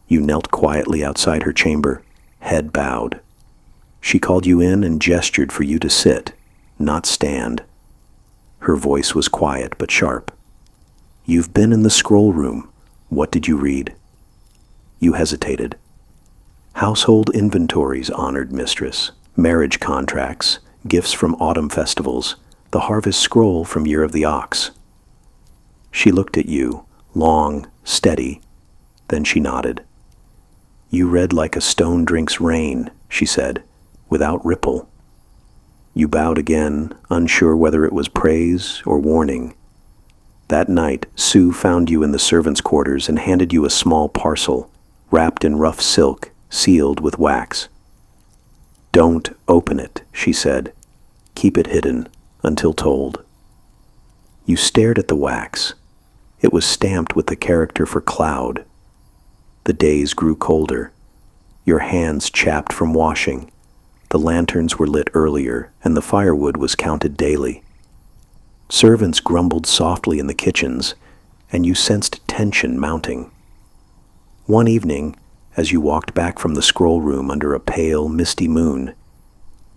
You knelt quietly outside her chamber, head bowed. She called you in and gestured for you to sit, not stand. Her voice was quiet but sharp. You've been in the scroll room. What did you read? You hesitated. Household inventories, honored mistress, marriage contracts, gifts from autumn festivals, the harvest scroll from Year of the Ox. She looked at you, long, steady, then she nodded. You read like a stone drinks rain, she said, without ripple. You bowed again, unsure whether it was praise or warning. That night, Sue found you in the servants' quarters and handed you a small parcel, wrapped in rough silk, sealed with wax. Don't open it, she said. Keep it hidden, until told. You stared at the wax. It was stamped with the character for cloud. The days grew colder. Your hands chapped from washing. The lanterns were lit earlier, and the firewood was counted daily. Servants grumbled softly in the kitchens, and you sensed tension mounting. One evening, as you walked back from the scroll room under a pale, misty moon,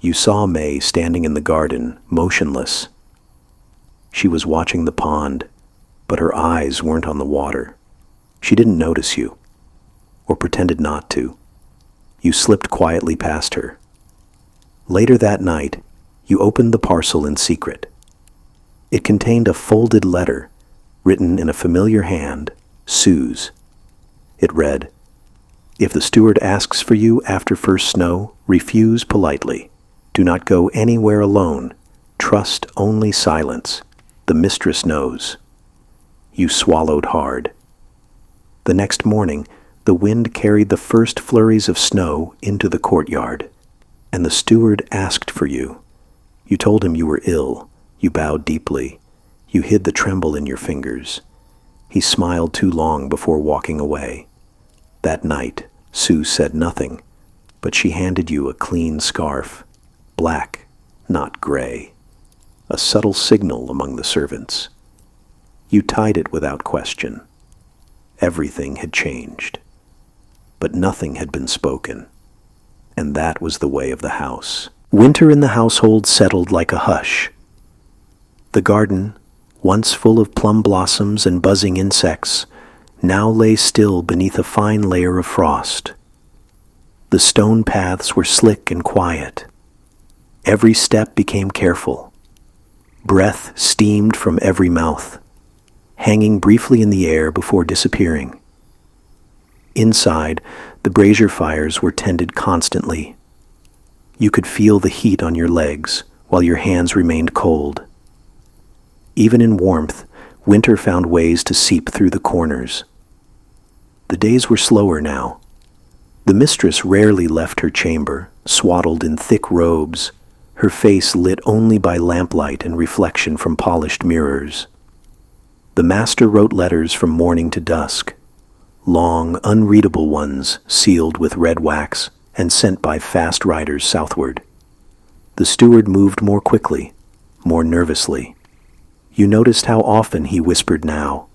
you saw May standing in the garden, motionless. She was watching the pond, but her eyes weren't on the water. She didn't notice you, or pretended not to. You slipped quietly past her. Later that night, you opened the parcel in secret. It contained a folded letter, written in a familiar hand, Sue's. It read, "If the steward asks for you after first snow, refuse politely. Do not go anywhere alone. Trust only silence. The mistress knows." You swallowed hard. The next morning, the wind carried the first flurries of snow into the courtyard, and the steward asked for you. You told him you were ill. You bowed deeply. You hid the tremble in your fingers. He smiled too long before walking away. That night, Sue said nothing, but she handed you a clean scarf, black, not gray, a subtle signal among the servants. You tied it without question. Everything had changed, but nothing had been spoken, and that was the way of the house. Winter in the household settled like a hush. The garden, once full of plum blossoms and buzzing insects, now lay still beneath a fine layer of frost. The stone paths were slick and quiet. Every step became careful. Breath steamed from every mouth, hanging briefly in the air before disappearing. Inside, the brazier fires were tended constantly. You could feel the heat on your legs while your hands remained cold. Even in warmth, winter found ways to seep through the corners. The days were slower now. The mistress rarely left her chamber, swaddled in thick robes, her face lit only by lamplight and reflection from polished mirrors. The master wrote letters from morning to dusk, long, unreadable ones sealed with red wax and sent by fast riders southward. The steward moved more quickly, more nervously. You noticed how often he whispered now,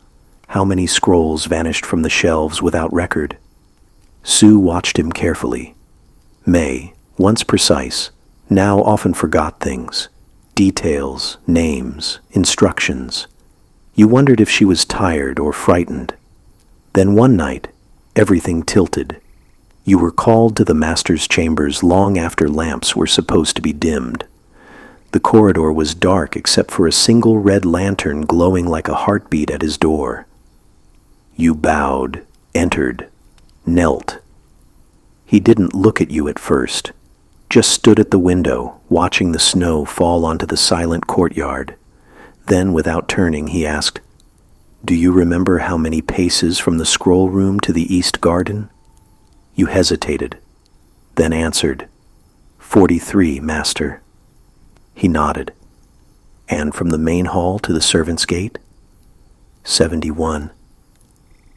how many scrolls vanished from the shelves without record. Sue watched him carefully. May, once precise, now often forgot things, details, names, instructions. You wondered if she was tired or frightened. Then one night, everything tilted. You were called to the master's chambers long after lamps were supposed to be dimmed. The corridor was dark except for a single red lantern glowing like a heartbeat at his door. You bowed, entered, knelt. He didn't look at you at first, just stood at the window, watching the snow fall onto the silent courtyard. Then, without turning, he asked, "Do you remember how many paces from the scroll room to the east garden?" You hesitated, then answered, 43, master." He nodded. "And from the main hall to the servants' gate?" 71.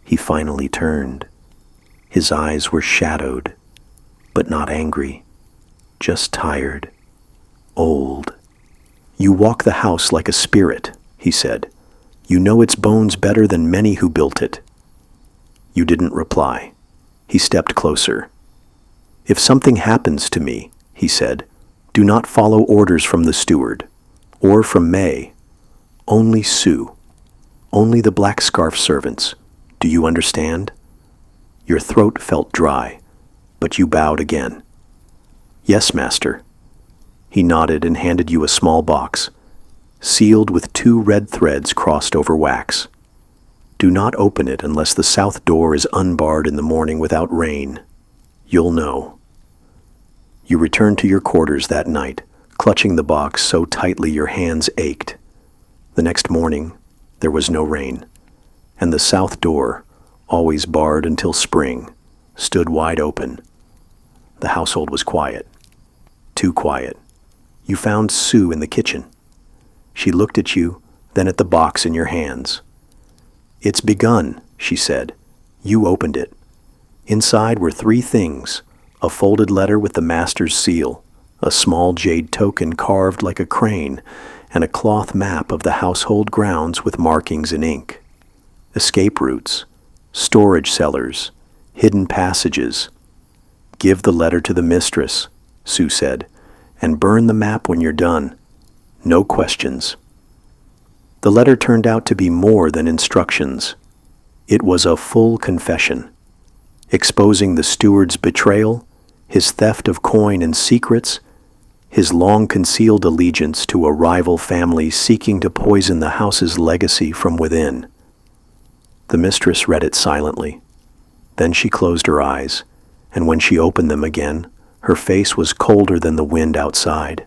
He finally turned. His eyes were shadowed, but not angry, just tired, old. "You walk the house like a spirit," he said. "You know its bones better than many who built it." You didn't reply. He stepped closer. "If something happens to me," he said, "do not follow orders from the steward, or from May. Only Sue. Only the black scarf servants. Do you understand?" Your throat felt dry, but you bowed again. "Yes, master." He nodded and handed you a small box, sealed with 2 red threads crossed over wax. "Do not open it unless the south door is unbarred in the morning without rain. You'll know." You returned to your quarters that night, clutching the box so tightly your hands ached. The next morning, there was no rain, and the south door, always barred until spring, stood wide open. The household was quiet. Too quiet. You found Sue in the kitchen. She looked at you, then at the box in your hands. "It's begun," she said. You opened it. Inside were 3 things: a folded letter with the master's seal, a small jade token carved like a crane, and a cloth map of the household grounds with markings in ink. Escape routes, storage cellars, hidden passages. "Give the letter to the mistress," Sue said, "and burn the map when you're done. No questions." The letter turned out to be more than instructions. It was a full confession, exposing the steward's betrayal, his theft of coin and secrets, his long-concealed allegiance to a rival family seeking to poison the house's legacy from within. The mistress read it silently. Then she closed her eyes, and when she opened them again, her face was colder than the wind outside.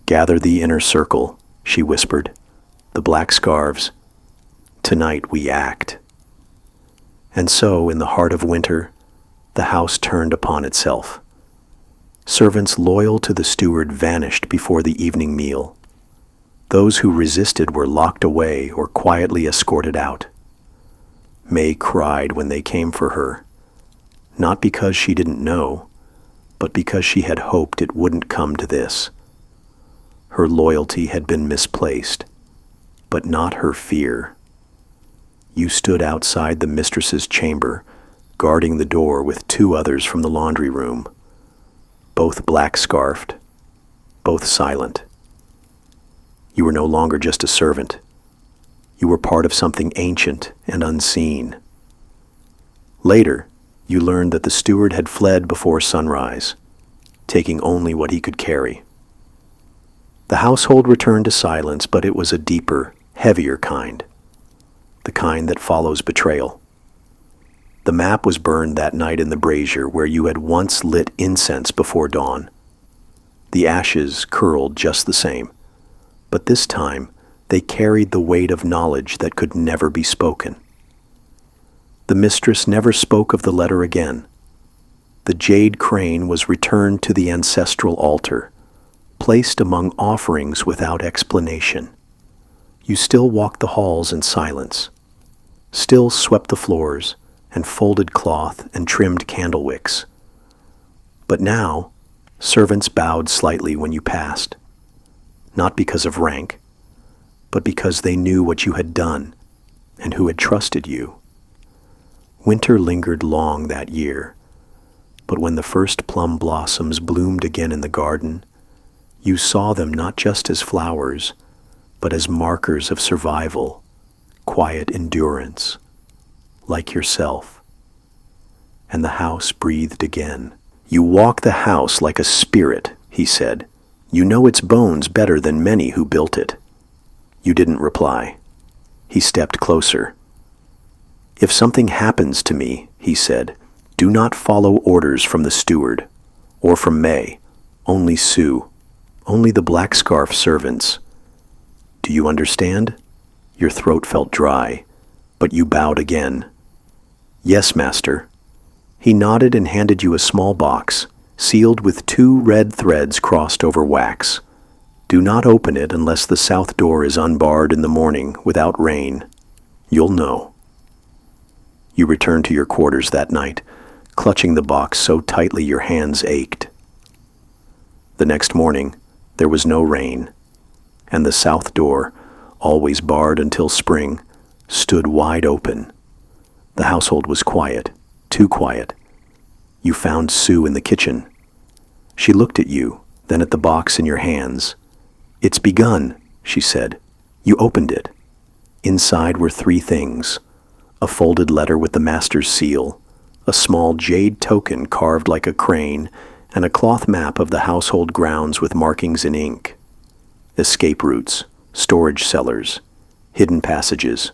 "Gather the inner circle," she whispered, "the black scarves. Tonight we act." And so, in the heart of winter, the house turned upon itself. Servants loyal to the steward vanished before the evening meal. Those who resisted were locked away or quietly escorted out. May cried when they came for her, not because she didn't know, but because she had hoped it wouldn't come to this. Her loyalty had been misplaced, but not her fear. You stood outside the mistress's chamber, guarding the door with 2 others from the laundry room, both black-scarfed, both silent. You were no longer just a servant. You were part of something ancient and unseen. Later, you learned that the steward had fled before sunrise. taking only what he could carry. The household returned to silence, but it was a deeper, heavier kind, the kind that follows betrayal. The map was burned that night in the brazier where you had once lit incense before dawn. The ashes curled just the same, but this time they carried the weight of knowledge that could never be spoken. The mistress never spoke of the letter again. The jade crane was returned to the ancestral altar, placed among offerings without explanation. You still walked the halls in silence, still swept the floors and folded cloth and trimmed candle wicks. But now, servants bowed slightly when you passed, not because of rank, but because they knew what you had done and who had trusted you. Winter lingered long that year, but when the first plum blossoms bloomed again in the garden, you saw them not just as flowers, but as markers of survival, quiet endurance, like yourself. And the house breathed again. "You walk the house like a spirit," he said. "You know its bones better than many who built it." You didn't reply. He stepped closer. "If something happens to me," he said, "do not follow orders from the steward, or from May, only Sue, only the black scarf servants. Do you understand?" Your throat felt dry, but you bowed again. "Yes, master." He nodded and handed you a small box, sealed with 2 red threads crossed over wax. "Do not open it unless the south door is unbarred in the morning without rain. You'll know." You returned to your quarters that night, clutching the box so tightly your hands ached. The next morning, there was no rain, and the south door, always barred until spring, stood wide open. The household was quiet, too quiet. You found Sue in the kitchen. She looked at you, then at the box in your hands. "It's begun," she said. You opened it. Inside were 3 things: a folded letter with the master's seal, a small jade token carved like a crane, and a cloth map of the household grounds with markings in ink. Escape routes, storage cellars, hidden passages.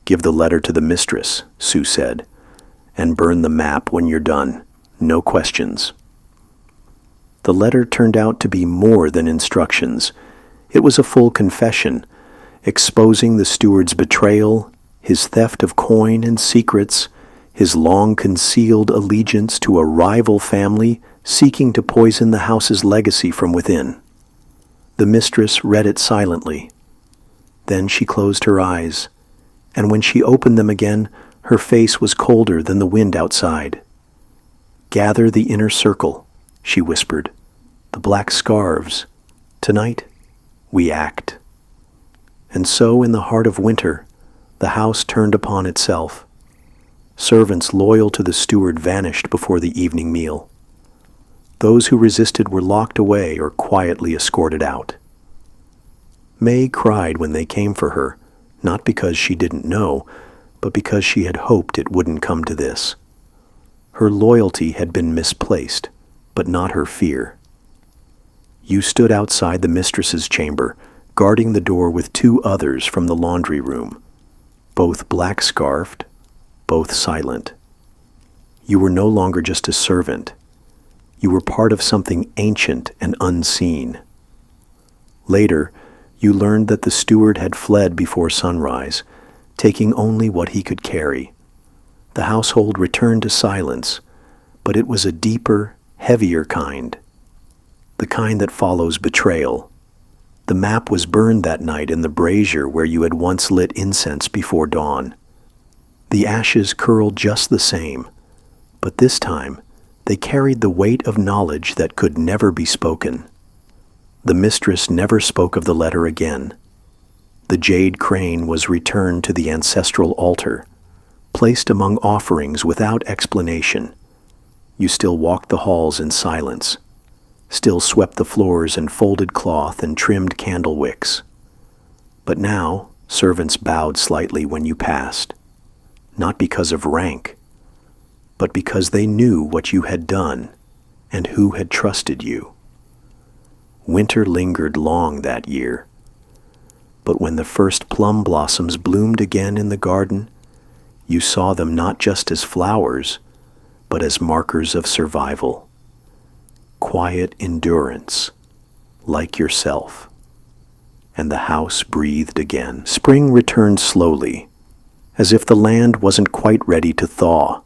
"Give the letter to the mistress," Sue said, "and burn the map when you're done. No questions." The letter turned out to be more than instructions. It was a full confession, exposing the steward's betrayal, his theft of coin and secrets, his long-concealed allegiance to a rival family seeking to poison the house's legacy from within. The mistress read it silently. Then she closed her eyes, and when she opened them again, her face was colder than the wind outside. "Gather the inner circle," she whispered. "The black scarves. Tonight, we act." And so, in the heart of winter, the house turned upon itself. Servants loyal to the steward vanished before the evening meal. Those who resisted were locked away or quietly escorted out. May cried when they came for her, not because she didn't know, but because she had hoped it wouldn't come to this. Her loyalty had been misplaced, but not her fear. You stood outside the mistress's chamber, guarding the door with 2 others from the laundry room, both black-scarfed, both silent. You were no longer just a servant. You were part of something ancient and unseen. Later, you learned that the steward had fled before sunrise, taking only what he could carry. The household returned to silence, but it was a deeper, heavier kind, the kind that follows betrayal. The map was burned that night in the brazier where you had once lit incense before dawn. The ashes curled just the same, but this time they carried the weight of knowledge that could never be spoken. The mistress never spoke of the letter again. The jade crane was returned to the ancestral altar, placed among offerings without explanation. You still walked the halls in silence, still swept the floors and folded cloth and trimmed candle wicks. But now, servants bowed slightly when you passed, not because of rank, but because they knew what you had done and who had trusted you. Winter lingered long that year, but when the first plum blossoms bloomed again in the garden, you saw them not just as flowers, but as markers of survival. Quiet endurance, like yourself. And the house breathed again. Spring returned slowly, as if the land wasn't quite ready to thaw.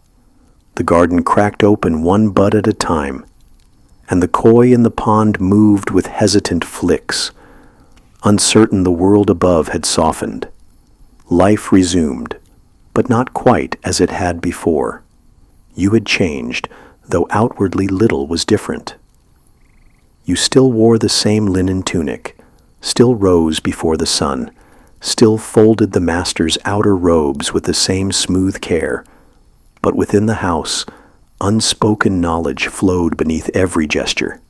The garden cracked open one bud at a time, and the koi in the pond moved with hesitant flicks, uncertain the world above had softened. Life resumed, but not quite as it had before. You had changed, though outwardly little was different. You still wore the same linen tunic, still rose before the sun, still folded the master's outer robes with the same smooth care, but within the house, unspoken knowledge flowed beneath every gesture.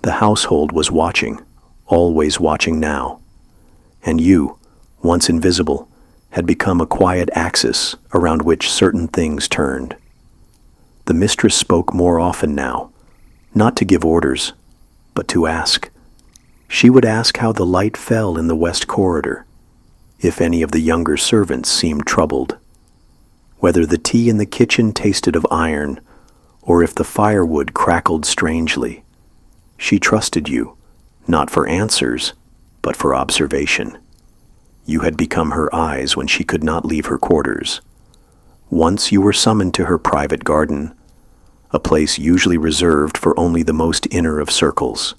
The household was watching, always watching now, and you, once invisible, had become a quiet axis around which certain things turned. The mistress spoke more often now, not to give orders, but to ask. She would ask how the light fell in the west corridor, if any of the younger servants seemed troubled, whether the tea in the kitchen tasted of iron, or if the firewood crackled strangely. She trusted you, not for answers, but for observation. You had become her eyes when she could not leave her quarters. Once you were summoned to her private garden, a place usually reserved for only the most inner of circles.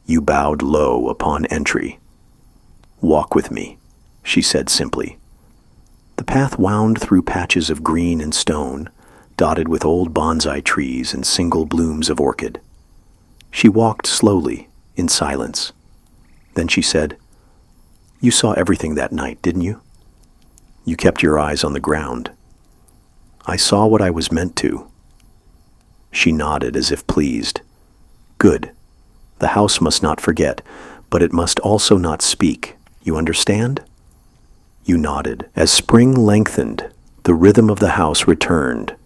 You bowed low upon entry. "Walk with me," she said simply. The path wound through patches of green and stone, dotted with old bonsai trees and single blooms of orchid. She walked slowly, in silence. Then she said, "You saw everything that night, didn't you? You kept your eyes on the ground." "I saw what I was meant to." She nodded as if pleased. "Good. The house must not forget, but it must also not speak. You understand?" You nodded. As spring lengthened, the rhythm of the house returned,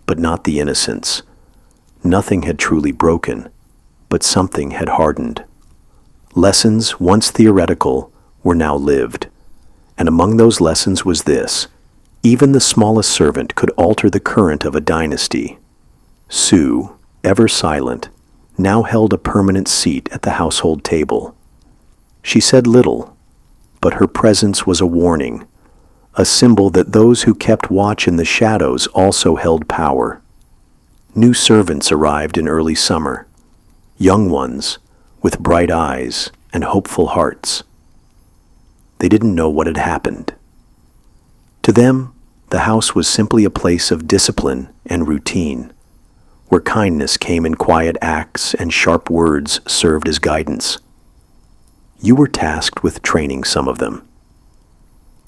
but not the innocence. Nothing had truly broken, but something had hardened. Lessons, once theoretical, were now lived, and among those lessons was this: even the smallest servant could alter the current of a dynasty. Sue, ever silent, now held a permanent seat at the household table. She said little, but her presence was a warning, a symbol that those who kept watch in the shadows also held power. New servants arrived in early summer, young ones with bright eyes and hopeful hearts. They didn't know what had happened. To them, the house was simply a place of discipline and routine, where kindness came in quiet acts and sharp words served as guidance. You were tasked with training some of them.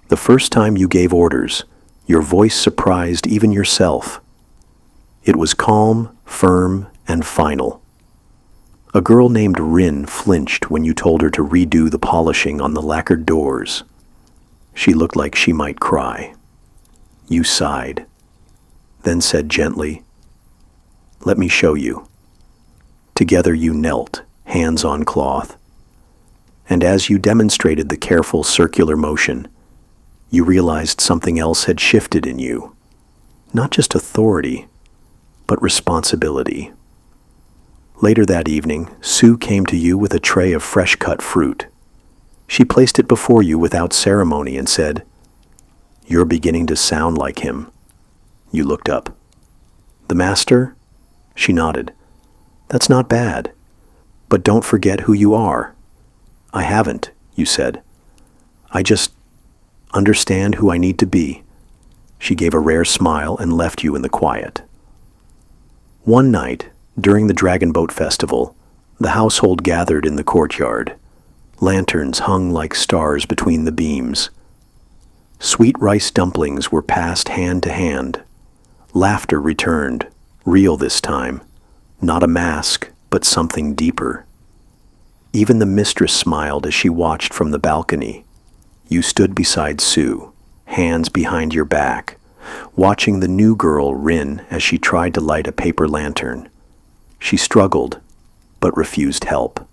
The first time you gave orders, your voice surprised even yourself. It was calm, firm, and final. A girl named Rin flinched when you told her to redo the polishing on the lacquered doors. She looked like she might cry. You sighed, then said gently, "Let me show you." Together you knelt, hands on cloth, and as you demonstrated the careful circular motion, you realized something else had shifted in you. Not just authority, but responsibility. Later that evening, Sue came to you with a tray of fresh-cut fruit. She placed it before you without ceremony and said, "You're beginning to sound like him." You looked up. "The master?" She nodded. "That's not bad, but don't forget who you are." "I haven't," you said. "I just understand who I need to be." She gave a rare smile and left you in the quiet. One night, during the Dragon Boat Festival, the household gathered in the courtyard. Lanterns hung like stars between the beams. Sweet rice dumplings were passed hand to hand. Laughter returned, real this time, not a mask, but something deeper. Even the mistress smiled as she watched from the balcony. You stood beside Sue, hands behind your back, watching the new girl Rin as she tried to light a paper lantern. She struggled, but refused help.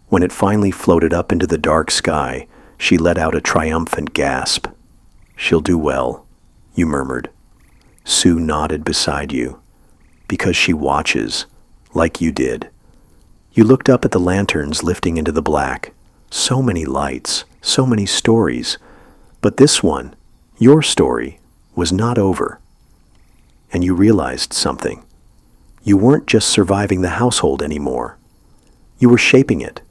When it finally floated up into the dark sky, she let out a triumphant gasp. "She'll do well," you murmured. Sue nodded beside you, because she watches, like you did. You looked up at the lanterns lifting into the black. So many lights, so many stories. But this one, your story, was not over. And you realized something. You weren't just surviving the household anymore. You were shaping it.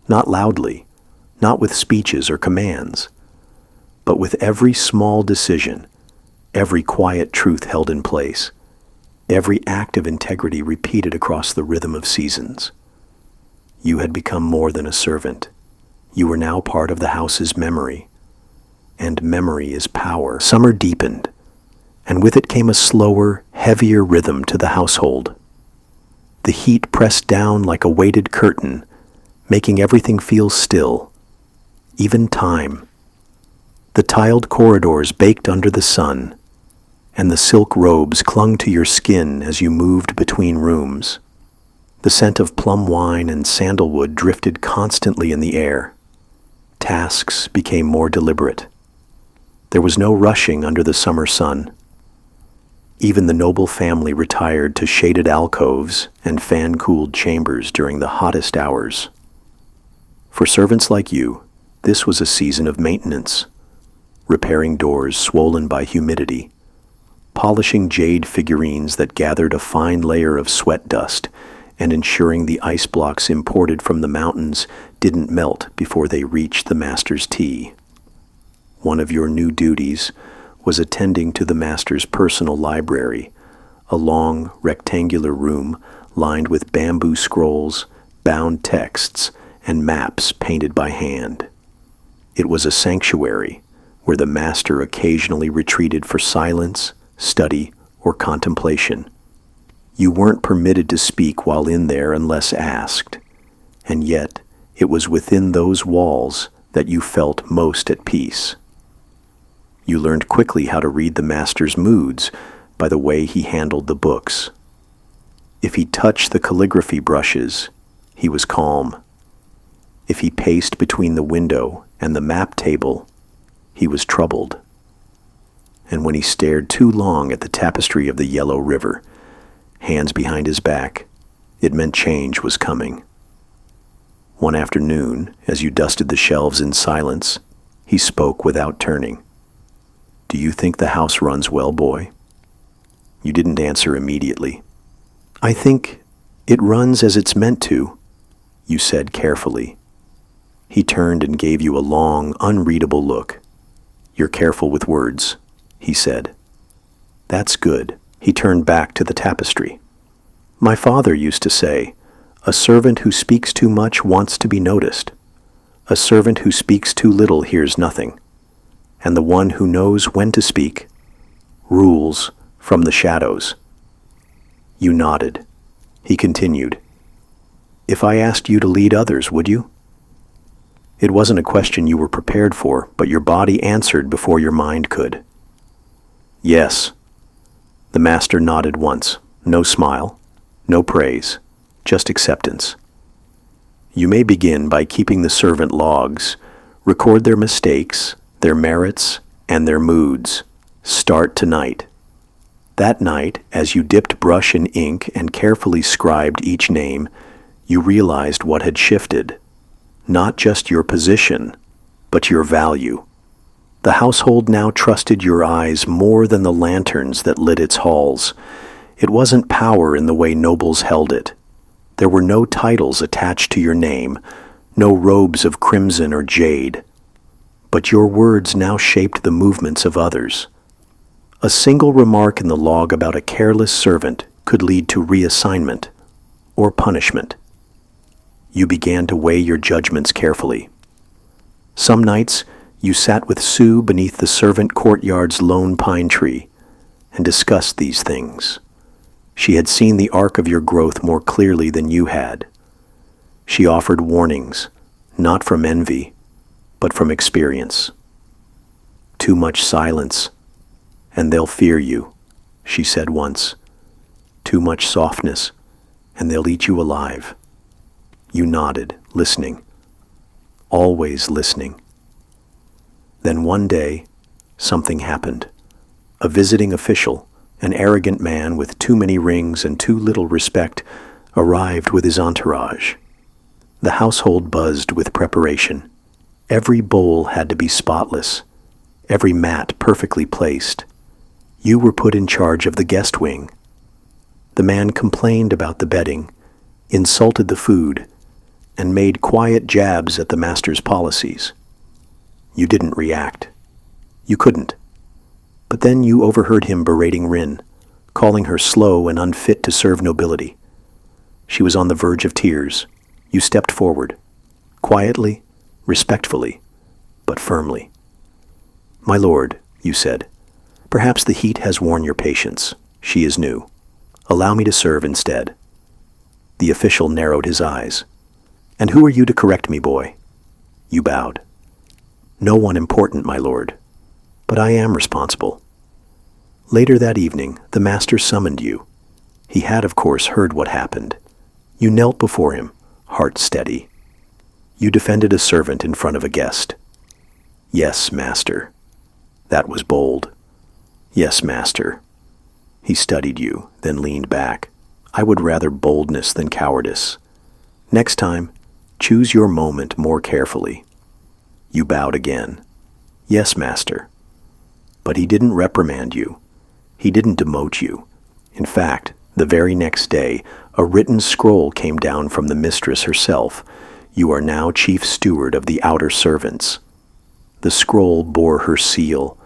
Not loudly, not with speeches or commands, but with every small decision, every quiet truth held in place, every act of integrity repeated across the rhythm of seasons. You had become more than a servant. You were now part of the house's memory. And memory is power. Summer deepened, and with it came a slower, heavier rhythm to the household. The heat pressed down like a weighted curtain, making everything feel still, even time. The tiled corridors baked under the sun, and the silk robes clung to your skin as you moved between rooms. The scent of plum wine and sandalwood drifted constantly in the air. Tasks became more deliberate. There was no rushing under the summer sun. Even the noble family retired to shaded alcoves and fan-cooled chambers during the hottest hours. For servants like you, this was a season of maintenance, repairing doors swollen by humidity, polishing jade figurines that gathered a fine layer of sweat dust, and ensuring the ice blocks imported from the mountains didn't melt before they reached the master's tea. One of your new duties was attending to the master's personal library, a long, rectangular room lined with bamboo scrolls, bound texts, and maps painted by hand. It was a sanctuary where the master occasionally retreated for silence, study, or contemplation. You weren't permitted to speak while in there unless asked, and yet it was within those walls that you felt most at peace. You learned quickly how to read the master's moods by the way he handled the books. If he touched the calligraphy brushes, he was calm. If he paced between the window and the map table, he was troubled. And when he stared too long at the tapestry of the Yellow River, hands behind his back, it meant change was coming. One afternoon, as you dusted the shelves in silence, he spoke without turning. "Do you think the house runs well, boy?" You didn't answer immediately. "I think it runs as it's meant to," you said carefully. He turned and gave you a long, unreadable look. "You're careful with words," he said. "That's good." He turned back to the tapestry. "My father used to say, a servant who speaks too much wants to be noticed. A servant who speaks too little hears nothing. And the one who knows when to speak rules from the shadows." You nodded. He continued, "If I asked you to lead others, would you?" It wasn't a question you were prepared for, but your body answered before your mind could. "Yes." The master nodded once. No smile, no praise, just acceptance. "You may begin by keeping the servant logs. Record their mistakes, their merits, and their moods. Start tonight." That night, as you dipped brush in ink and carefully scribed each name, you realized what had shifted. Not just your position, but your value. The household now trusted your eyes more than the lanterns that lit its halls. It wasn't power in the way nobles held it. There were no titles attached to your name, no robes of crimson or jade. But your words now shaped the movements of others. A single remark in the log about a careless servant could lead to reassignment or punishment. You began to weigh your judgments carefully. Some nights, you sat with Sue beneath the servant courtyard's lone pine tree and discussed these things. She had seen the arc of your growth more clearly than you had. She offered warnings, not from envy, but from experience. "Too much silence, and they'll fear you," she said once. "Too much softness, and they'll eat you alive. You nodded, listening, always listening. Then one day, something happened. A visiting official, an arrogant man with too many rings and too little respect, arrived with his entourage. The household buzzed with preparation. Every bowl had to be spotless, every mat perfectly placed. You were put in charge of the guest wing. The man complained about the bedding, insulted the food, and made quiet jabs at the master's policies. You didn't react. You couldn't. But then you overheard him berating Rin, calling her slow and unfit to serve nobility. She was on the verge of tears. You stepped forward, quietly, respectfully, but firmly. "My lord," you said, "perhaps the heat has worn your patience. She is new. Allow me to serve instead." The official narrowed his eyes. "And who are you to correct me, boy?" You bowed. "No one important, my lord, but I am responsible." Later that evening, the master summoned you. He had, of course, heard what happened. You knelt before him, heart steady. You defended a servant in front of a guest. "Yes, master." That was bold. "Yes, master." He studied you, then leaned back. "I would rather boldness than cowardice. Next time, choose your moment more carefully." You bowed again. "Yes, master." But he didn't reprimand you. He didn't demote you. In fact, the very next day, a written scroll came down from the mistress herself. You are now chief steward of the outer servants. The scroll bore her seal.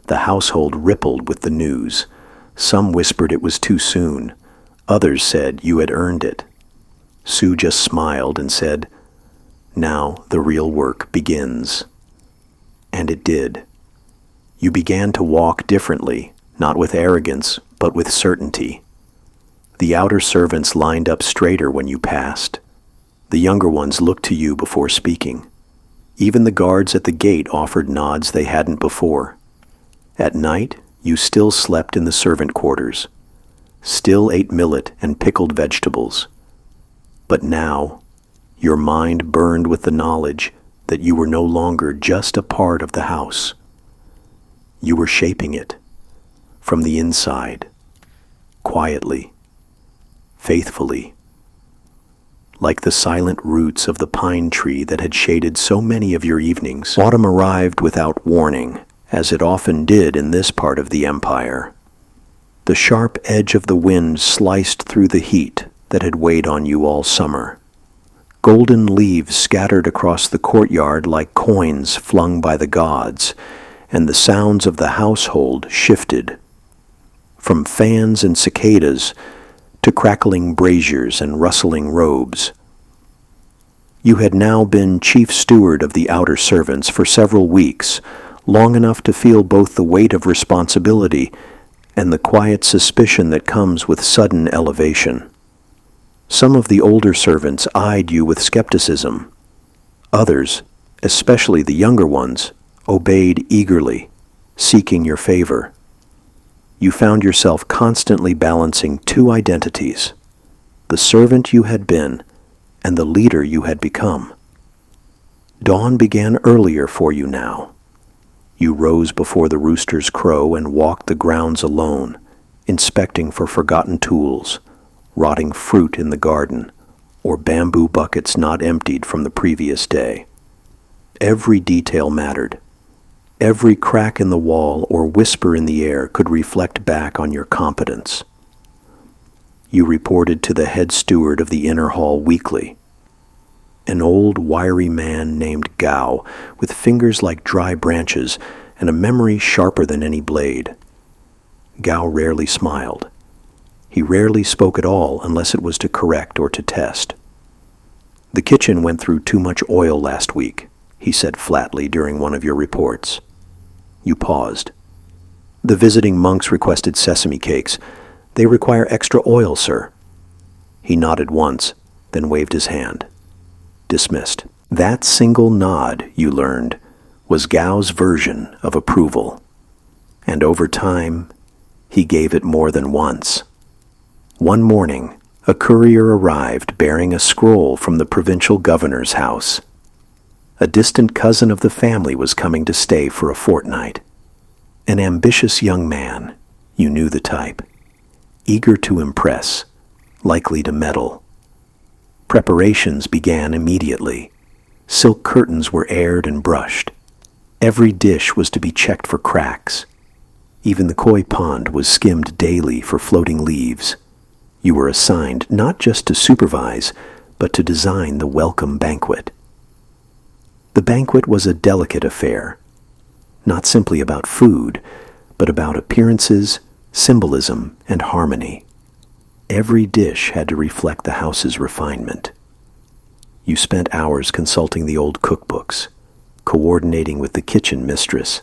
The household rippled with the news. Some whispered it was too soon. Others said you had earned it. Sue just smiled and said, "Now the real work begins." And it did. You began to walk differently, not with arrogance, but with certainty. The outer servants lined up straighter when you passed. The younger ones looked to you before speaking. Even the guards at the gate offered nods they hadn't before. At night, you still slept in the servant quarters, still ate millet and pickled vegetables. But now, your mind burned with the knowledge that you were no longer just a part of the house. You were shaping it, from the inside, quietly, faithfully, like the silent roots of the pine tree that had shaded so many of your evenings. Autumn arrived without warning, as it often did in this part of the empire. The sharp edge of the wind sliced through the heat that had weighed on you all summer. Golden leaves scattered across the courtyard like coins flung by the gods, and the sounds of the household shifted, from fans and cicadas to crackling braziers and rustling robes. You had now been chief steward of the outer servants for several weeks, long enough to feel both the weight of responsibility and the quiet suspicion that comes with sudden elevation. Some of the older servants eyed you with skepticism. Others, especially the younger ones, obeyed eagerly, seeking your favor. You found yourself constantly balancing two identities, the servant you had been and the leader you had become. Dawn began earlier for you now. You rose before the roosters crow and walked the grounds alone, inspecting for forgotten tools, rotting fruit in the garden, or bamboo buckets not emptied from the previous day. Every detail mattered. Every crack in the wall or whisper in the air could reflect back on your competence. You reported to the head steward of the inner hall weekly, an old, wiry man named Gao, with fingers like dry branches and a memory sharper than any blade. Gao rarely smiled. He rarely spoke at all unless it was to correct or to test. "The kitchen went through too much oil last week," he said flatly during one of your reports. You paused. "The visiting monks requested sesame cakes. They require extra oil, sir." He nodded once, then waved his hand. Dismissed. That single nod, you learned, was Gao's version of approval. And over time, he gave it more than once. One morning, A courier arrived bearing a scroll from the provincial governor's house. A distant cousin of the family was coming to stay for a fortnight. An ambitious young man, you knew the type, eager to impress, likely to meddle. Preparations began immediately. Silk curtains were aired and brushed. Every dish was to be checked for cracks. Even the koi pond was skimmed daily for floating leaves. You were assigned not just to supervise, but to design the welcome banquet. The banquet was a delicate affair, not simply about food, but about appearances, symbolism, and harmony. Every dish had to reflect the house's refinement. You spent hours consulting the old cookbooks, coordinating with the kitchen mistress,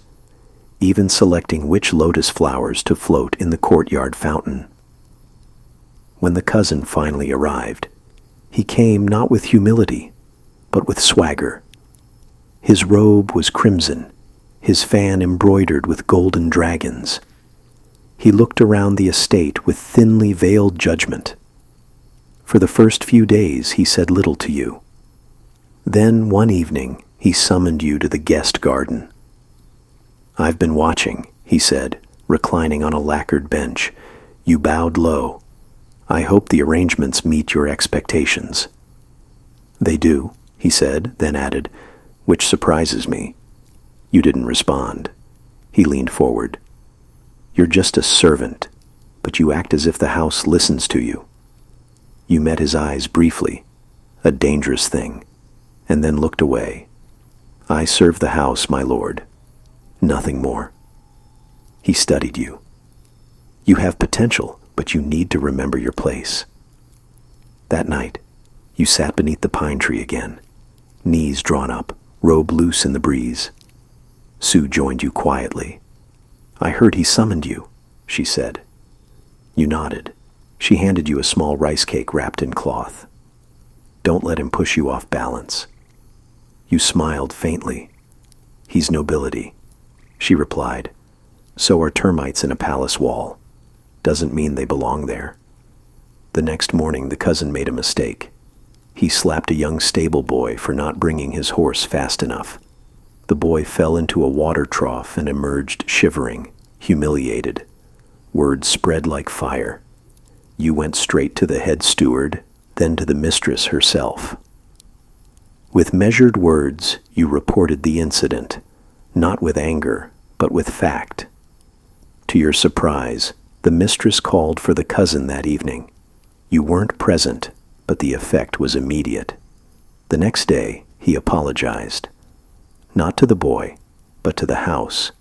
even selecting which lotus flowers to float in the courtyard fountain. When the cousin finally arrived, he came not with humility, but with swagger. His robe was crimson, his fan embroidered with golden dragons. He looked around the estate with thinly veiled judgment. For the first few days he said little to you. Then one evening he summoned you to the guest garden. "I've been watching," he said, reclining on a lacquered bench. You bowed low. "I hope the arrangements meet your expectations." "They do," he said, then added, "which surprises me." You didn't respond. He leaned forward. "You're just a servant, but you act as if the house listens to you." You met his eyes briefly, a dangerous thing, and then looked away. "I serve the house, my lord. Nothing more." He studied you. "You have potential, but you need to remember your place." That night, you sat beneath the pine tree again, knees drawn up, robe loose in the breeze. Sue joined you quietly. "I heard he summoned you," she said. You nodded. She handed you a small rice cake wrapped in cloth. "Don't let him push you off balance." You smiled faintly. "He's nobility," she replied. "So are termites in a palace wall. Doesn't mean they belong there." The next morning the cousin made a mistake. He slapped a young stable boy for not bringing his horse fast enough. The boy fell into a water trough and emerged shivering, humiliated. Word spread like fire. You went straight to the head steward, then to the mistress herself. With measured words, you reported the incident, not with anger, but with fact. To your surprise, the mistress called for the cousin that evening. You weren't present, but the effect was immediate. The next day, he apologized. Not to the boy, but to the house,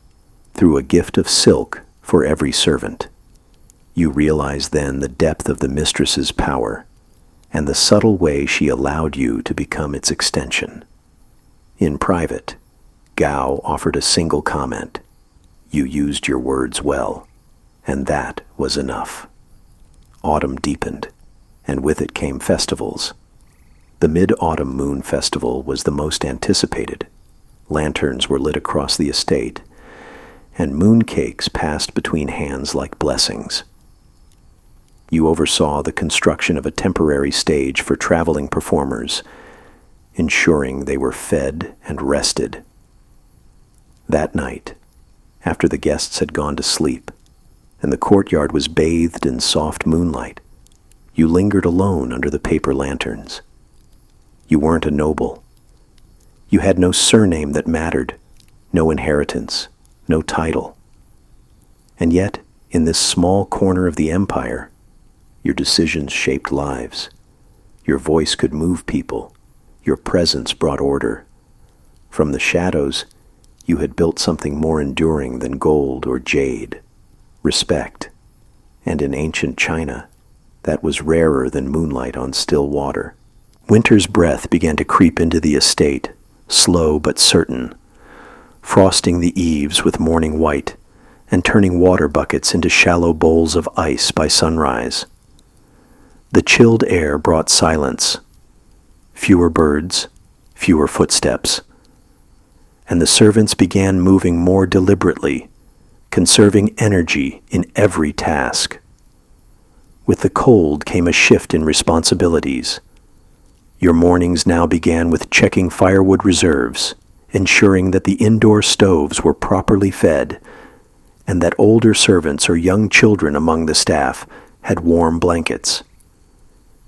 through a gift of silk for every servant. You realized then the depth of the mistress's power, and the subtle way she allowed you to become its extension. In private, Gao offered a single comment. You used your words well, and that was enough. Autumn deepened, and with it came festivals. The Mid-Autumn Moon Festival was the most anticipated. Lanterns were lit across the estate, and mooncakes passed between hands like blessings. You oversaw the construction of a temporary stage for traveling performers, ensuring they were fed and rested. That night, after the guests had gone to sleep, and the courtyard was bathed in soft moonlight, you lingered alone under the paper lanterns. You weren't a noble. You had no surname that mattered, no inheritance, no title. And yet, in this small corner of the empire, your decisions shaped lives. Your voice could move people. Your presence brought order. From the shadows, you had built something more enduring than gold or jade, respect. And in ancient China, that was rarer than moonlight on still water. Winter's breath began to creep into the estate, slow but certain, frosting the eaves with morning white and turning water buckets into shallow bowls of ice by sunrise. The chilled air brought silence, fewer birds, fewer footsteps, and the servants began moving more deliberately, conserving energy in every task. With the cold came a shift in responsibilities. Your mornings now began with checking firewood reserves, ensuring that the indoor stoves were properly fed, and that older servants or young children among the staff had warm blankets.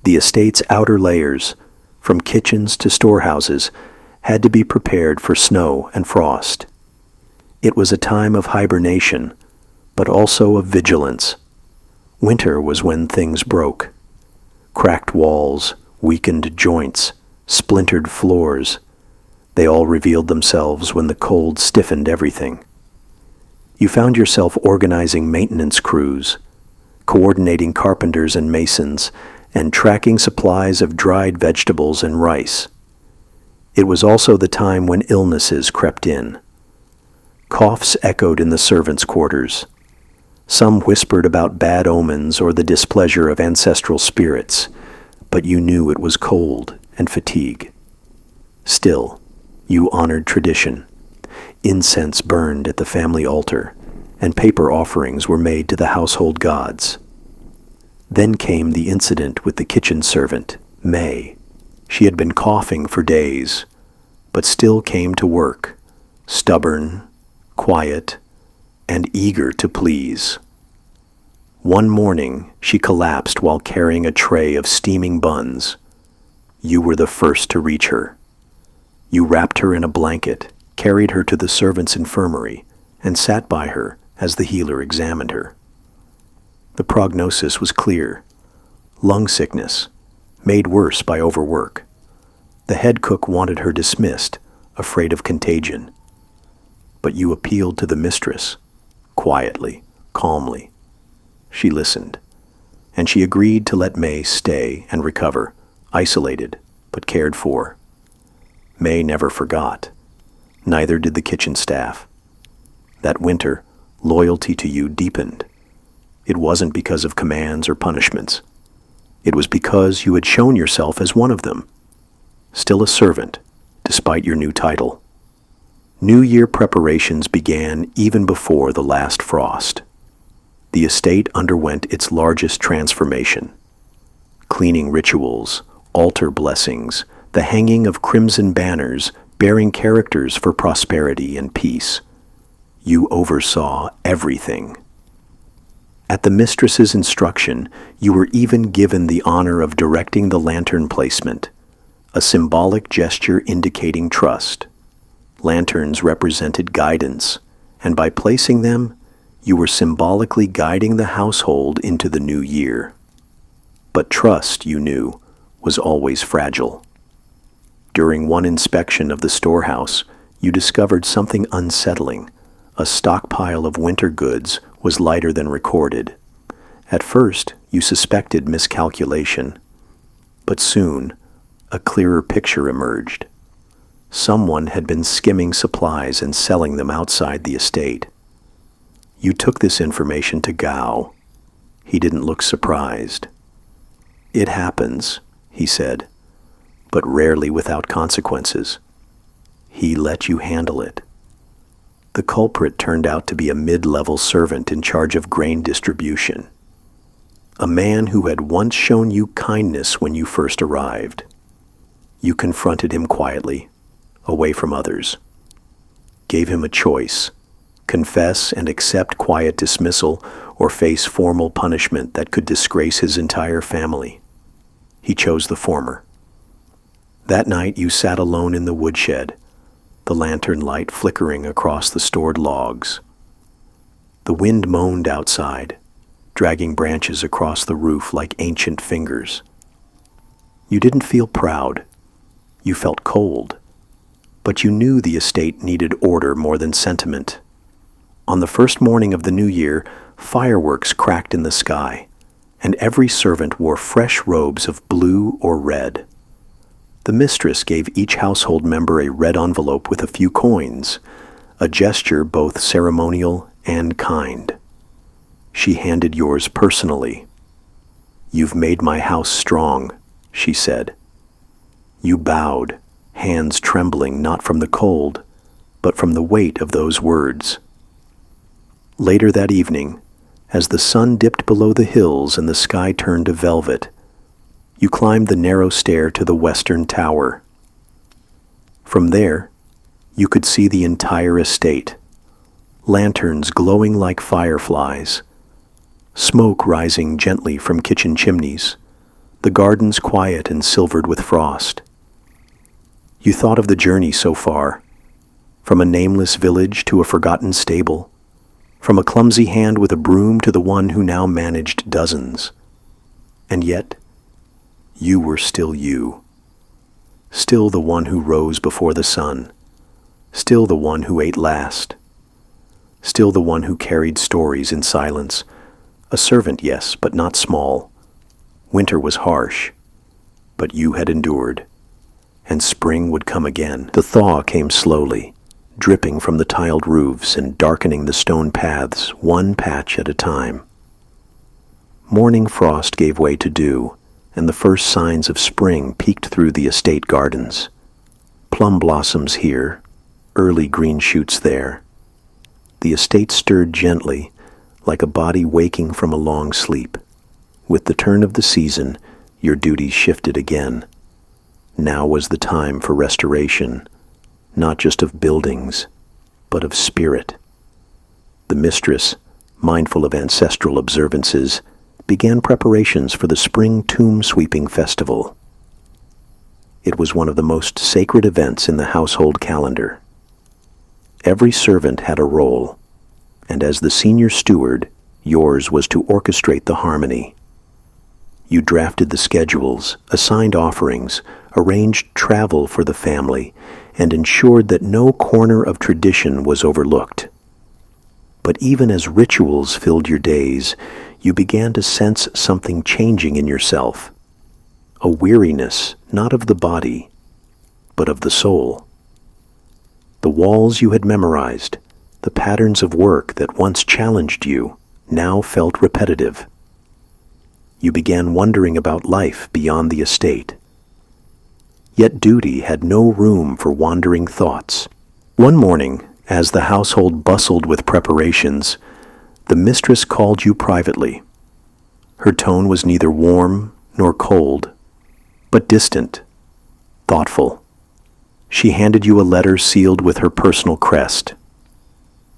The estate's outer layers, from kitchens to storehouses, had to be prepared for snow and frost. It was a time of hibernation, but also of vigilance. Winter was when things broke. Cracked walls, weakened joints, splintered floors, they all revealed themselves when the cold stiffened everything. You found yourself organizing maintenance crews, coordinating carpenters and masons, and tracking supplies of dried vegetables and rice. It was also the time when illnesses crept in. Coughs echoed in the servants' quarters. Some whispered about bad omens or the displeasure of ancestral spirits, but you knew it was cold and fatigue. Still, you honored tradition. Incense burned at the family altar, and paper offerings were made to the household gods. Then came the incident with the kitchen servant, May. She had been coughing for days, but still came to work, stubborn, quiet, and eager to please. One morning, she collapsed while carrying a tray of steaming buns. You were the first to reach her. You wrapped her in a blanket, carried her to the servants' infirmary, and sat by her as the healer examined her. The prognosis was clear. Lung sickness, made worse by overwork. The head cook wanted her dismissed, afraid of contagion. But you appealed to the mistress, quietly, calmly. She listened, and she agreed to let May stay and recover, isolated but cared for. May never forgot. Neither did the kitchen staff. That winter, loyalty to you deepened. It wasn't because of commands or punishments. It was because you had shown yourself as one of them, still a servant, despite your new title. New Year preparations began even before the last frost. The estate underwent its largest transformation. Cleaning rituals, altar blessings, the hanging of crimson banners bearing characters for prosperity and peace. You oversaw everything. At the mistress's instruction, you were even given the honor of directing the lantern placement, a symbolic gesture indicating trust. Lanterns represented guidance, and by placing them, you were symbolically guiding the household into the new year. But trust, you knew, was always fragile. During one inspection of the storehouse, you discovered something unsettling. A stockpile of winter goods was lighter than recorded. At first, you suspected miscalculation, but soon, a clearer picture emerged. Someone had been skimming supplies and selling them outside the estate. You took this information to Gao. He didn't look surprised. "It happens," he said, "but rarely without consequences." He let you handle it. The culprit turned out to be a mid-level servant in charge of grain distribution. A man who had once shown you kindness when you first arrived. You confronted him quietly, away from others. Gave him a choice: confess and accept quiet dismissal, or face formal punishment that could disgrace his entire family. He chose the former. That night you sat alone in the woodshed, the lantern light flickering across the stored logs. The wind moaned outside, dragging branches across the roof like ancient fingers. You didn't feel proud. You felt cold. But you knew the estate needed order more than sentiment. On the first morning of the new year, fireworks cracked in the sky, and every servant wore fresh robes of blue or red. The mistress gave each household member a red envelope with a few coins, a gesture both ceremonial and kind. She handed yours personally. "You've made my house strong," she said. You bowed, hands trembling not from the cold, but from the weight of those words. Later that evening, As the sun dipped below the hills and the sky turned to velvet, you climbed the narrow stair to the western tower. From there, you could see the entire estate, lanterns glowing like fireflies, smoke rising gently from kitchen chimneys, the gardens quiet and silvered with frost. You thought of the journey so far, from a nameless village to a forgotten stable, from a clumsy hand with a broom to the one who now managed dozens. And yet, you were still you. Still the one who rose before the sun. Still the one who ate last. Still the one who carried stories in silence. A servant, yes, but not small. Winter was harsh, but you had endured. And spring would come again. The thaw came slowly, dripping from the tiled roofs and darkening the stone paths one patch at a time. Morning frost gave way to dew, and the first signs of spring peeked through the estate gardens. Plum blossoms here, early green shoots there. The estate stirred gently, like a body waking from a long sleep. With the turn of the season, your duties shifted again. Now was the time for restoration, not just of buildings, but of spirit. The mistress, mindful of ancestral observances, began preparations for the spring tomb-sweeping festival. It was one of the most sacred events in the household calendar. Every servant had a role, and as the senior steward, yours was to orchestrate the harmony. You drafted the schedules, assigned offerings, arranged travel for the family, and ensured that no corner of tradition was overlooked. But even as rituals filled your days, you began to sense something changing in yourself. A weariness, not of the body, but of the soul. The walls you had memorized, the patterns of work that once challenged you, now felt repetitive. You began wondering about life beyond the estate. Yet duty had no room for wandering thoughts. One morning, as the household bustled with preparations, the mistress called you privately. Her tone was neither warm nor cold, but distant, thoughtful. She handed you a letter sealed with her personal crest.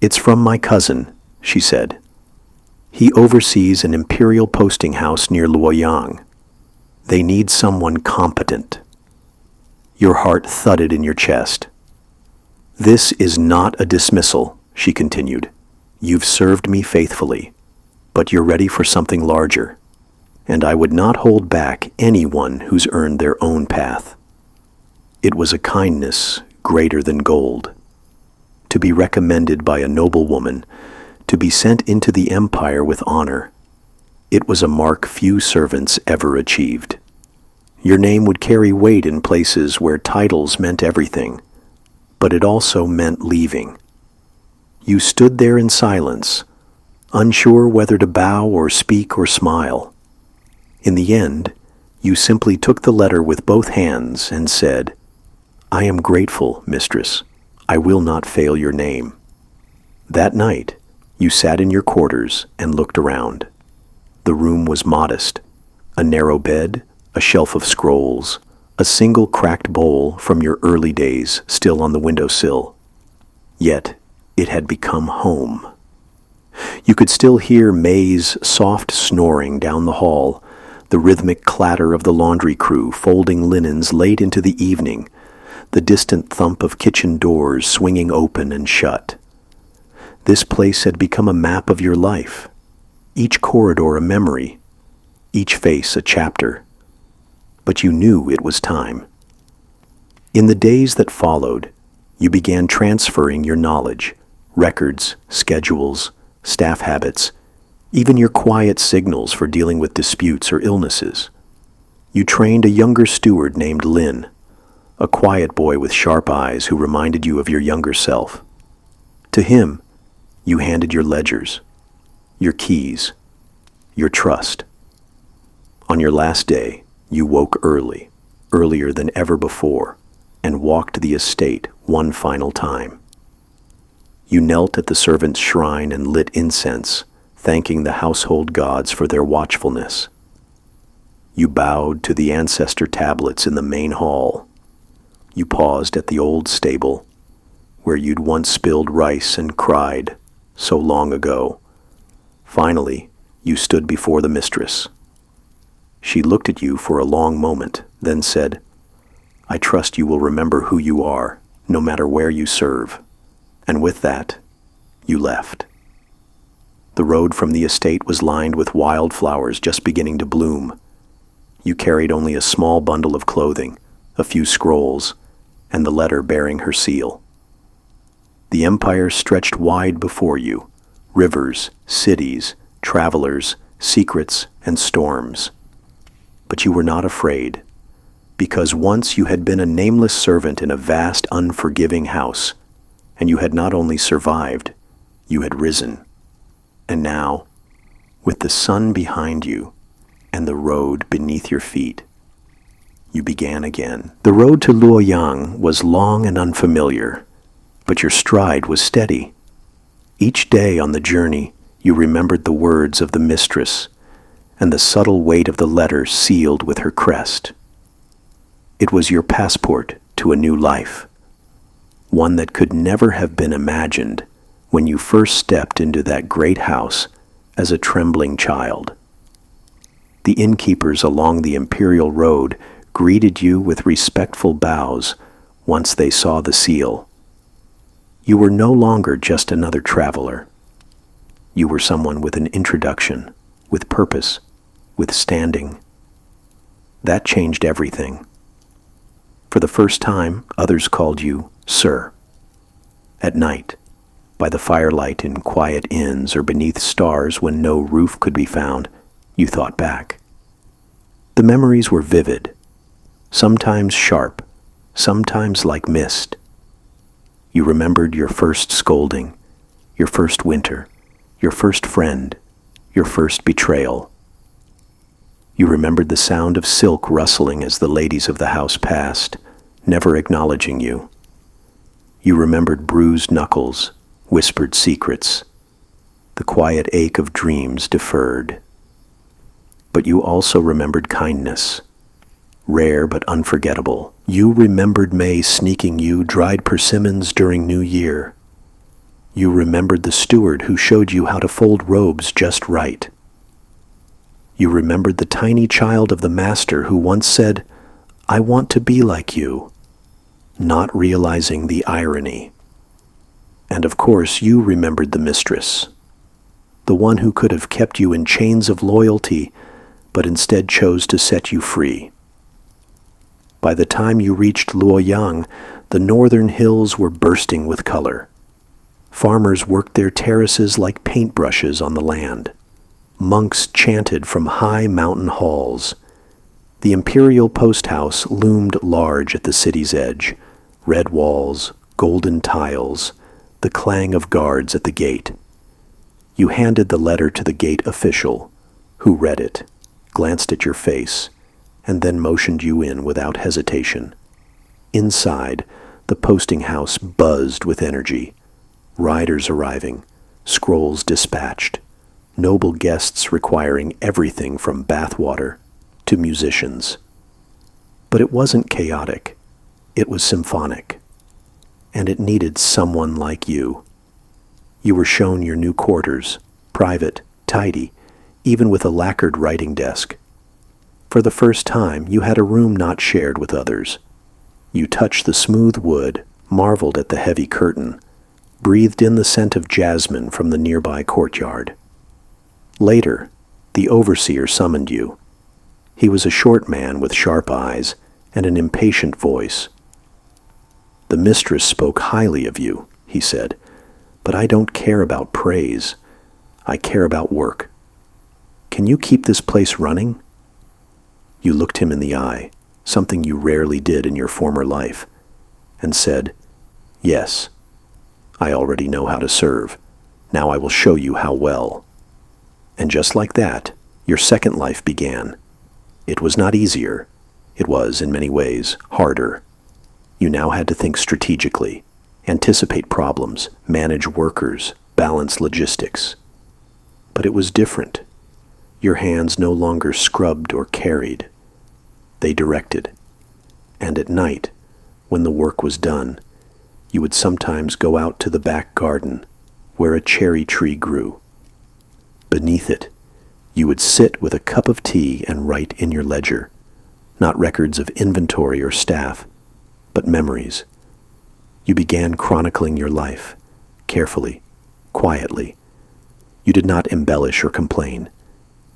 "It's from my cousin," she said. "He oversees an imperial posting house near Luoyang. They need someone competent." Your heart thudded in your chest. "This is not a dismissal," she continued. "You've served me faithfully, but you're ready for something larger, and I would not hold back anyone who's earned their own path." It was a kindness greater than gold. To be recommended by a noblewoman, to be sent into the empire with honor, it was a mark few servants ever achieved. Your name would carry weight in places where titles meant everything, but it also meant leaving. You stood there in silence, unsure whether to bow or speak or smile. In the end, you simply took the letter with both hands and said, "I am grateful, mistress. I will not fail your name." That night, you sat in your quarters and looked around. The room was modest. A narrow bed, a shelf of scrolls, a single cracked bowl from your early days still on the windowsill. Yet, it had become home. You could still hear May's soft snoring down the hall, the rhythmic clatter of the laundry crew folding linens late into the evening, the distant thump of kitchen doors swinging open and shut. This place had become a map of your life, each corridor a memory, each face a chapter. But you knew it was time. In the days that followed, you began transferring your knowledge, records, schedules, staff habits, even your quiet signals for dealing with disputes or illnesses. You trained a younger steward named Lin, a quiet boy with sharp eyes who reminded you of your younger self. To him, you handed your ledgers, your keys, your trust. On your last day, you woke early, earlier than ever before, and walked the estate one final time. You knelt at the servant's shrine and lit incense, thanking the household gods for their watchfulness. You bowed to the ancestor tablets in the main hall. You paused at the old stable, where you'd once spilled rice and cried so long ago. Finally, you stood before the mistress. She looked at you for a long moment, then said, "I trust you will remember who you are, no matter where you serve." And with that, you left. The road from the estate was lined with wildflowers just beginning to bloom. You carried only a small bundle of clothing, a few scrolls, and the letter bearing her seal. The empire stretched wide before you, rivers, cities, travelers, secrets, and storms. But you were not afraid, because once you had been a nameless servant in a vast, unforgiving house, and you had not only survived, you had risen. And now, with the sun behind you and the road beneath your feet, you began again. The road to Luoyang was long and unfamiliar, but your stride was steady. Each day on the journey, you remembered the words of the mistress and the subtle weight of the letter sealed with her crest. It was your passport to a new life, one that could never have been imagined when you first stepped into that great house as a trembling child. The innkeepers along the imperial road greeted you with respectful bows once they saw the seal. You were no longer just another traveler. You were someone with an introduction, with purpose, with standing. That changed everything. For the first time, others called you Sir. At night, by the firelight in quiet inns or beneath stars when no roof could be found, you thought back. The memories were vivid, sometimes sharp, sometimes like mist. You remembered your first scolding, your first winter, your first friend, your first betrayal. You remembered the sound of silk rustling as the ladies of the house passed, never acknowledging you. You remembered bruised knuckles, whispered secrets, the quiet ache of dreams deferred. But you also remembered kindness, rare but unforgettable. You remembered May sneaking you dried persimmons during New Year. You remembered the steward who showed you how to fold robes just right. You remembered the tiny child of the master who once said, "I want to be like you," not realizing the irony. And of course, you remembered the mistress, the one who could have kept you in chains of loyalty, but instead chose to set you free. By the time you reached Luoyang, the northern hills were bursting with color. Farmers worked their terraces like paintbrushes on the land. Monks chanted from high mountain halls. The imperial post house loomed large at the city's edge, red walls, golden tiles, the clang of guards at the gate. You handed the letter to the gate official, who read it, glanced at your face, and then motioned you in without hesitation. Inside, the posting house buzzed with energy. Riders arriving, scrolls dispatched, noble guests requiring everything from bathwater to musicians. But it wasn't chaotic. It was symphonic. And it needed someone like you. You were shown your new quarters, private, tidy, even with a lacquered writing desk. For the first time, you had a room not shared with others. You touched the smooth wood, marveled at the heavy curtain, breathed in the scent of jasmine from the nearby courtyard. Later, the overseer summoned you. He was a short man with sharp eyes and an impatient voice. "The mistress spoke highly of you," he said, "but I don't care about praise. I care about work. Can you keep this place running?" You looked him in the eye, something you rarely did in your former life, and said, "Yes, I already know how to serve. Now I will show you how well." And just like that, your second life began. It was not easier. It was, in many ways, harder. You now had to think strategically, anticipate problems, manage workers, balance logistics. But it was different. Your hands no longer scrubbed or carried. They directed. And at night, when the work was done, you would sometimes go out to the back garden where a cherry tree grew. Beneath it, you would sit with a cup of tea and write in your ledger, not records of inventory or staff, but memories. You began chronicling your life, carefully, quietly. You did not embellish or complain.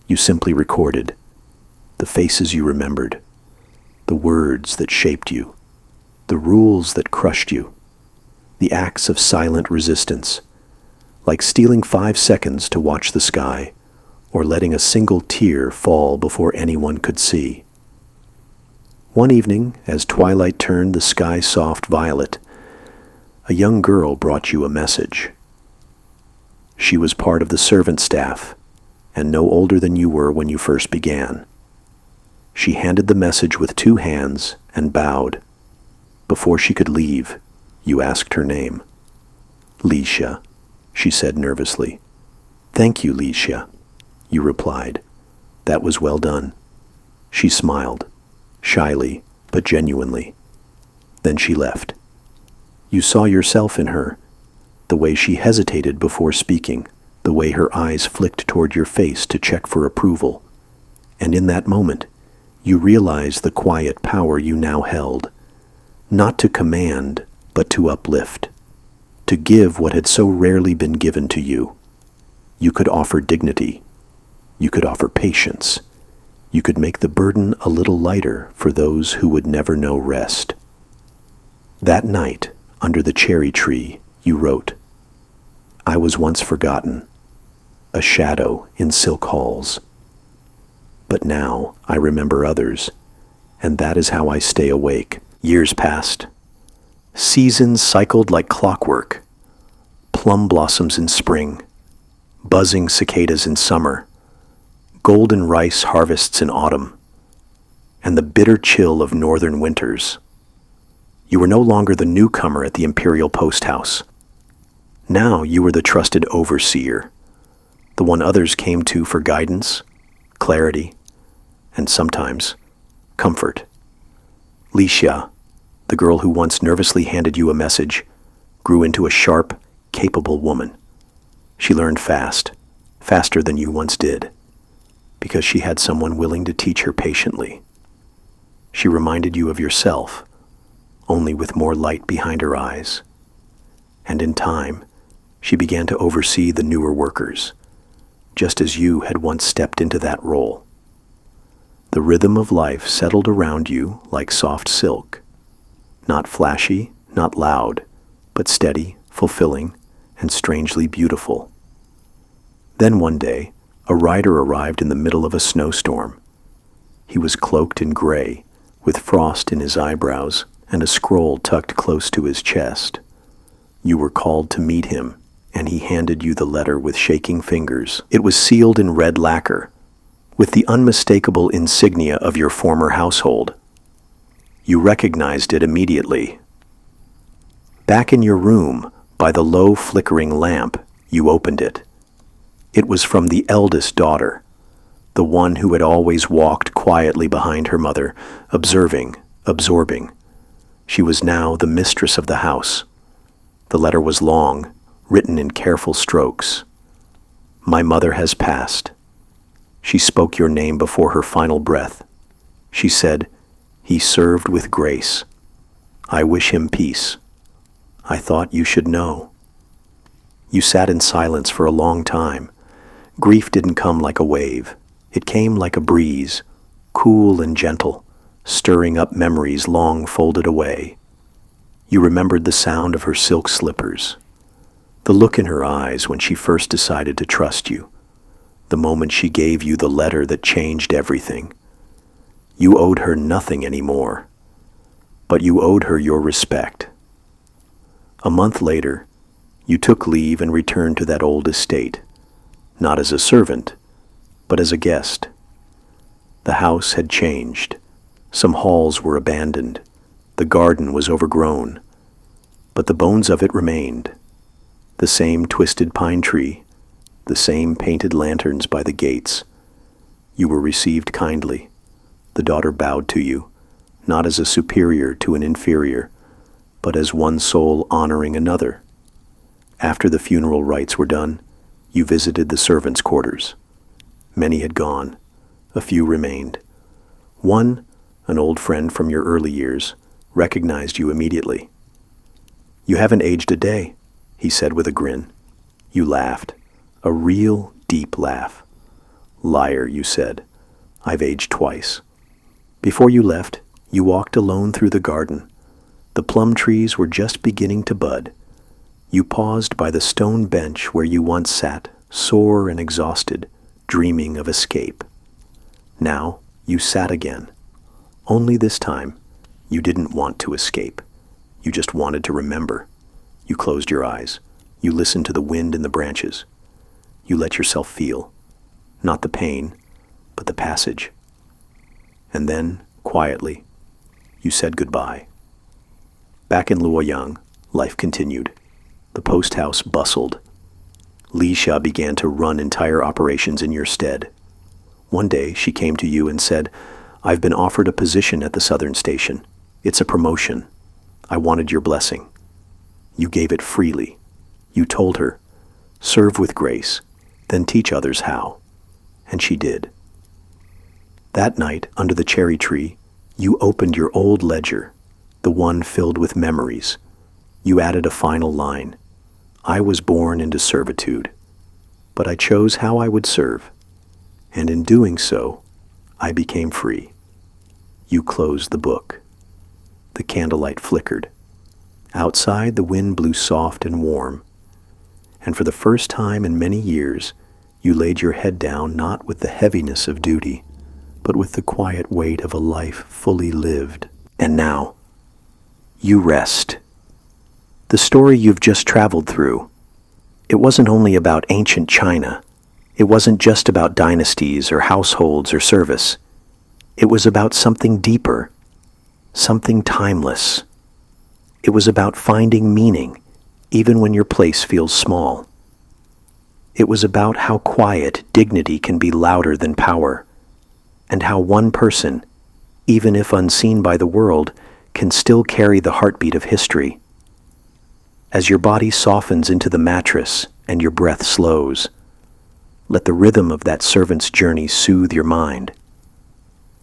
You simply recorded the faces you remembered, the words that shaped you, the rules that crushed you, the acts of silent resistance, like stealing 5 seconds to watch the sky, or letting a single tear fall before anyone could see. One evening, as twilight turned the sky soft violet, a young girl brought you a message. She was part of the servant staff, and no older than you were when you first began. She handed the message with 2 hands and bowed. Before she could leave, you asked her name. "Licia," she said nervously. "Thank you, Licia," you replied. "That was well done." She smiled, shyly but genuinely. Then she left. You saw yourself in her, the way she hesitated before speaking, the way her eyes flicked toward your face to check for approval. And in that moment, you realized the quiet power you now held, not to command, but to uplift, to give what had so rarely been given to you. You could offer dignity. You could offer patience. You could make the burden a little lighter for those who would never know rest. That night, under the cherry tree, you wrote, "I was once forgotten, a shadow in silk halls. But now I remember others, and that is how I stay awake." Years passed. Seasons cycled like clockwork. Plum blossoms in spring, buzzing cicadas in summer, golden rice harvests in autumn, and the bitter chill of northern winters. You were no longer the newcomer at the imperial post house. Now you were the trusted overseer, the one others came to for guidance, clarity, and sometimes comfort. Licia, the girl who once nervously handed you a message, grew into a sharp, capable woman. She learned fast, faster than you once did, because she had someone willing to teach her patiently. She reminded you of yourself, only with more light behind her eyes. And in time, she began to oversee the newer workers, just as you had once stepped into that role. The rhythm of life settled around you like soft silk, not flashy, not loud, but steady, fulfilling, and strangely beautiful. Then one day, a rider arrived in the middle of a snowstorm. He was cloaked in gray, with frost in his eyebrows and a scroll tucked close to his chest. You were called to meet him, and he handed you the letter with shaking fingers. It was sealed in red lacquer, with the unmistakable insignia of your former household. You recognized it immediately. Back in your room, by the low flickering lamp, you opened it. It was from the eldest daughter, the one who had always walked quietly behind her mother, observing, absorbing. She was now the mistress of the house. The letter was long, written in careful strokes. "My mother has passed." She spoke your name before her final breath. She said, "He served with grace. I wish him peace. I thought you should know." You sat in silence for a long time. Grief didn't come like a wave. It came like a breeze, cool and gentle, stirring up memories long folded away. You remembered the sound of her silk slippers, the look in her eyes when she first decided to trust you, the moment she gave you the letter that changed everything. You owed her nothing anymore, but you owed her your respect. A month later, you took leave and returned to that old estate, not as a servant, but as a guest. The house had changed. Some halls were abandoned. The garden was overgrown, but the bones of it remained. The same twisted pine tree, the same painted lanterns by the gates. You were received kindly. The daughter bowed to you, not as a superior to an inferior, but as one soul honoring another. After the funeral rites were done, you visited the servants' quarters. Many had gone. A few remained. One, an old friend from your early years, recognized you immediately. "You haven't aged a day," he said with a grin. You laughed, a real, deep laugh. "Liar," you said. "I've aged twice." Before you left, you walked alone through the garden. The plum trees were just beginning to bud. You paused by the stone bench where you once sat, sore and exhausted, dreaming of escape. Now you sat again. Only this time, you didn't want to escape. You just wanted to remember. You closed your eyes. You listened to the wind in the branches. You let yourself feel, not the pain, but the passage. And then, quietly, you said goodbye. Back in Luoyang, life continued. The post house bustled. Li Xia began to run entire operations in your stead. One day, she came to you and said, "I've been offered a position at the Southern Station. It's a promotion. I wanted your blessing." You gave it freely. You told her, "Serve with grace, then teach others how." And she did. That night, under the cherry tree, you opened your old ledger, the one filled with memories. You added a final line. "I was born into servitude, but I chose how I would serve, and in doing so, I became free." You closed the book. The candlelight flickered. Outside, the wind blew soft and warm. And for the first time in many years, you laid your head down not with the heaviness of duty, but with the quiet weight of a life fully lived. And now, you rest. The story you've just traveled through, it wasn't only about ancient China. It wasn't just about dynasties or households or service. It was about something deeper, something timeless. It was about finding meaning, even when your place feels small. It was about how quiet dignity can be louder than power, and how one person, even if unseen by the world, can still carry the heartbeat of history. As your body softens into the mattress and your breath slows, let the rhythm of that servant's journey soothe your mind.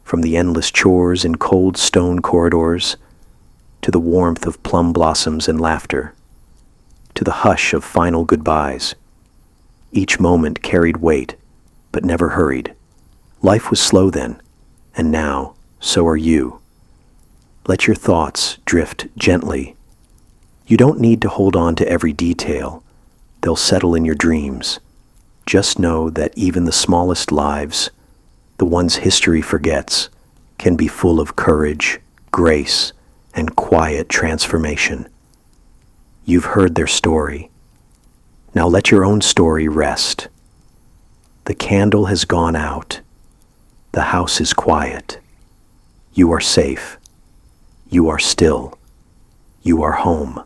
From the endless chores in cold stone corridors, to the warmth of plum blossoms and laughter, to the hush of final goodbyes. Each moment carried weight, but never hurried. Life was slow then, and now, so are you. Let your thoughts drift gently. You don't need to hold on to every detail. They'll settle in your dreams. Just know that even the smallest lives, the ones history forgets, can be full of courage, grace, and quiet transformation. You've heard their story. Now let your own story rest. The candle has gone out. The house is quiet. You are safe. You are still. You are home.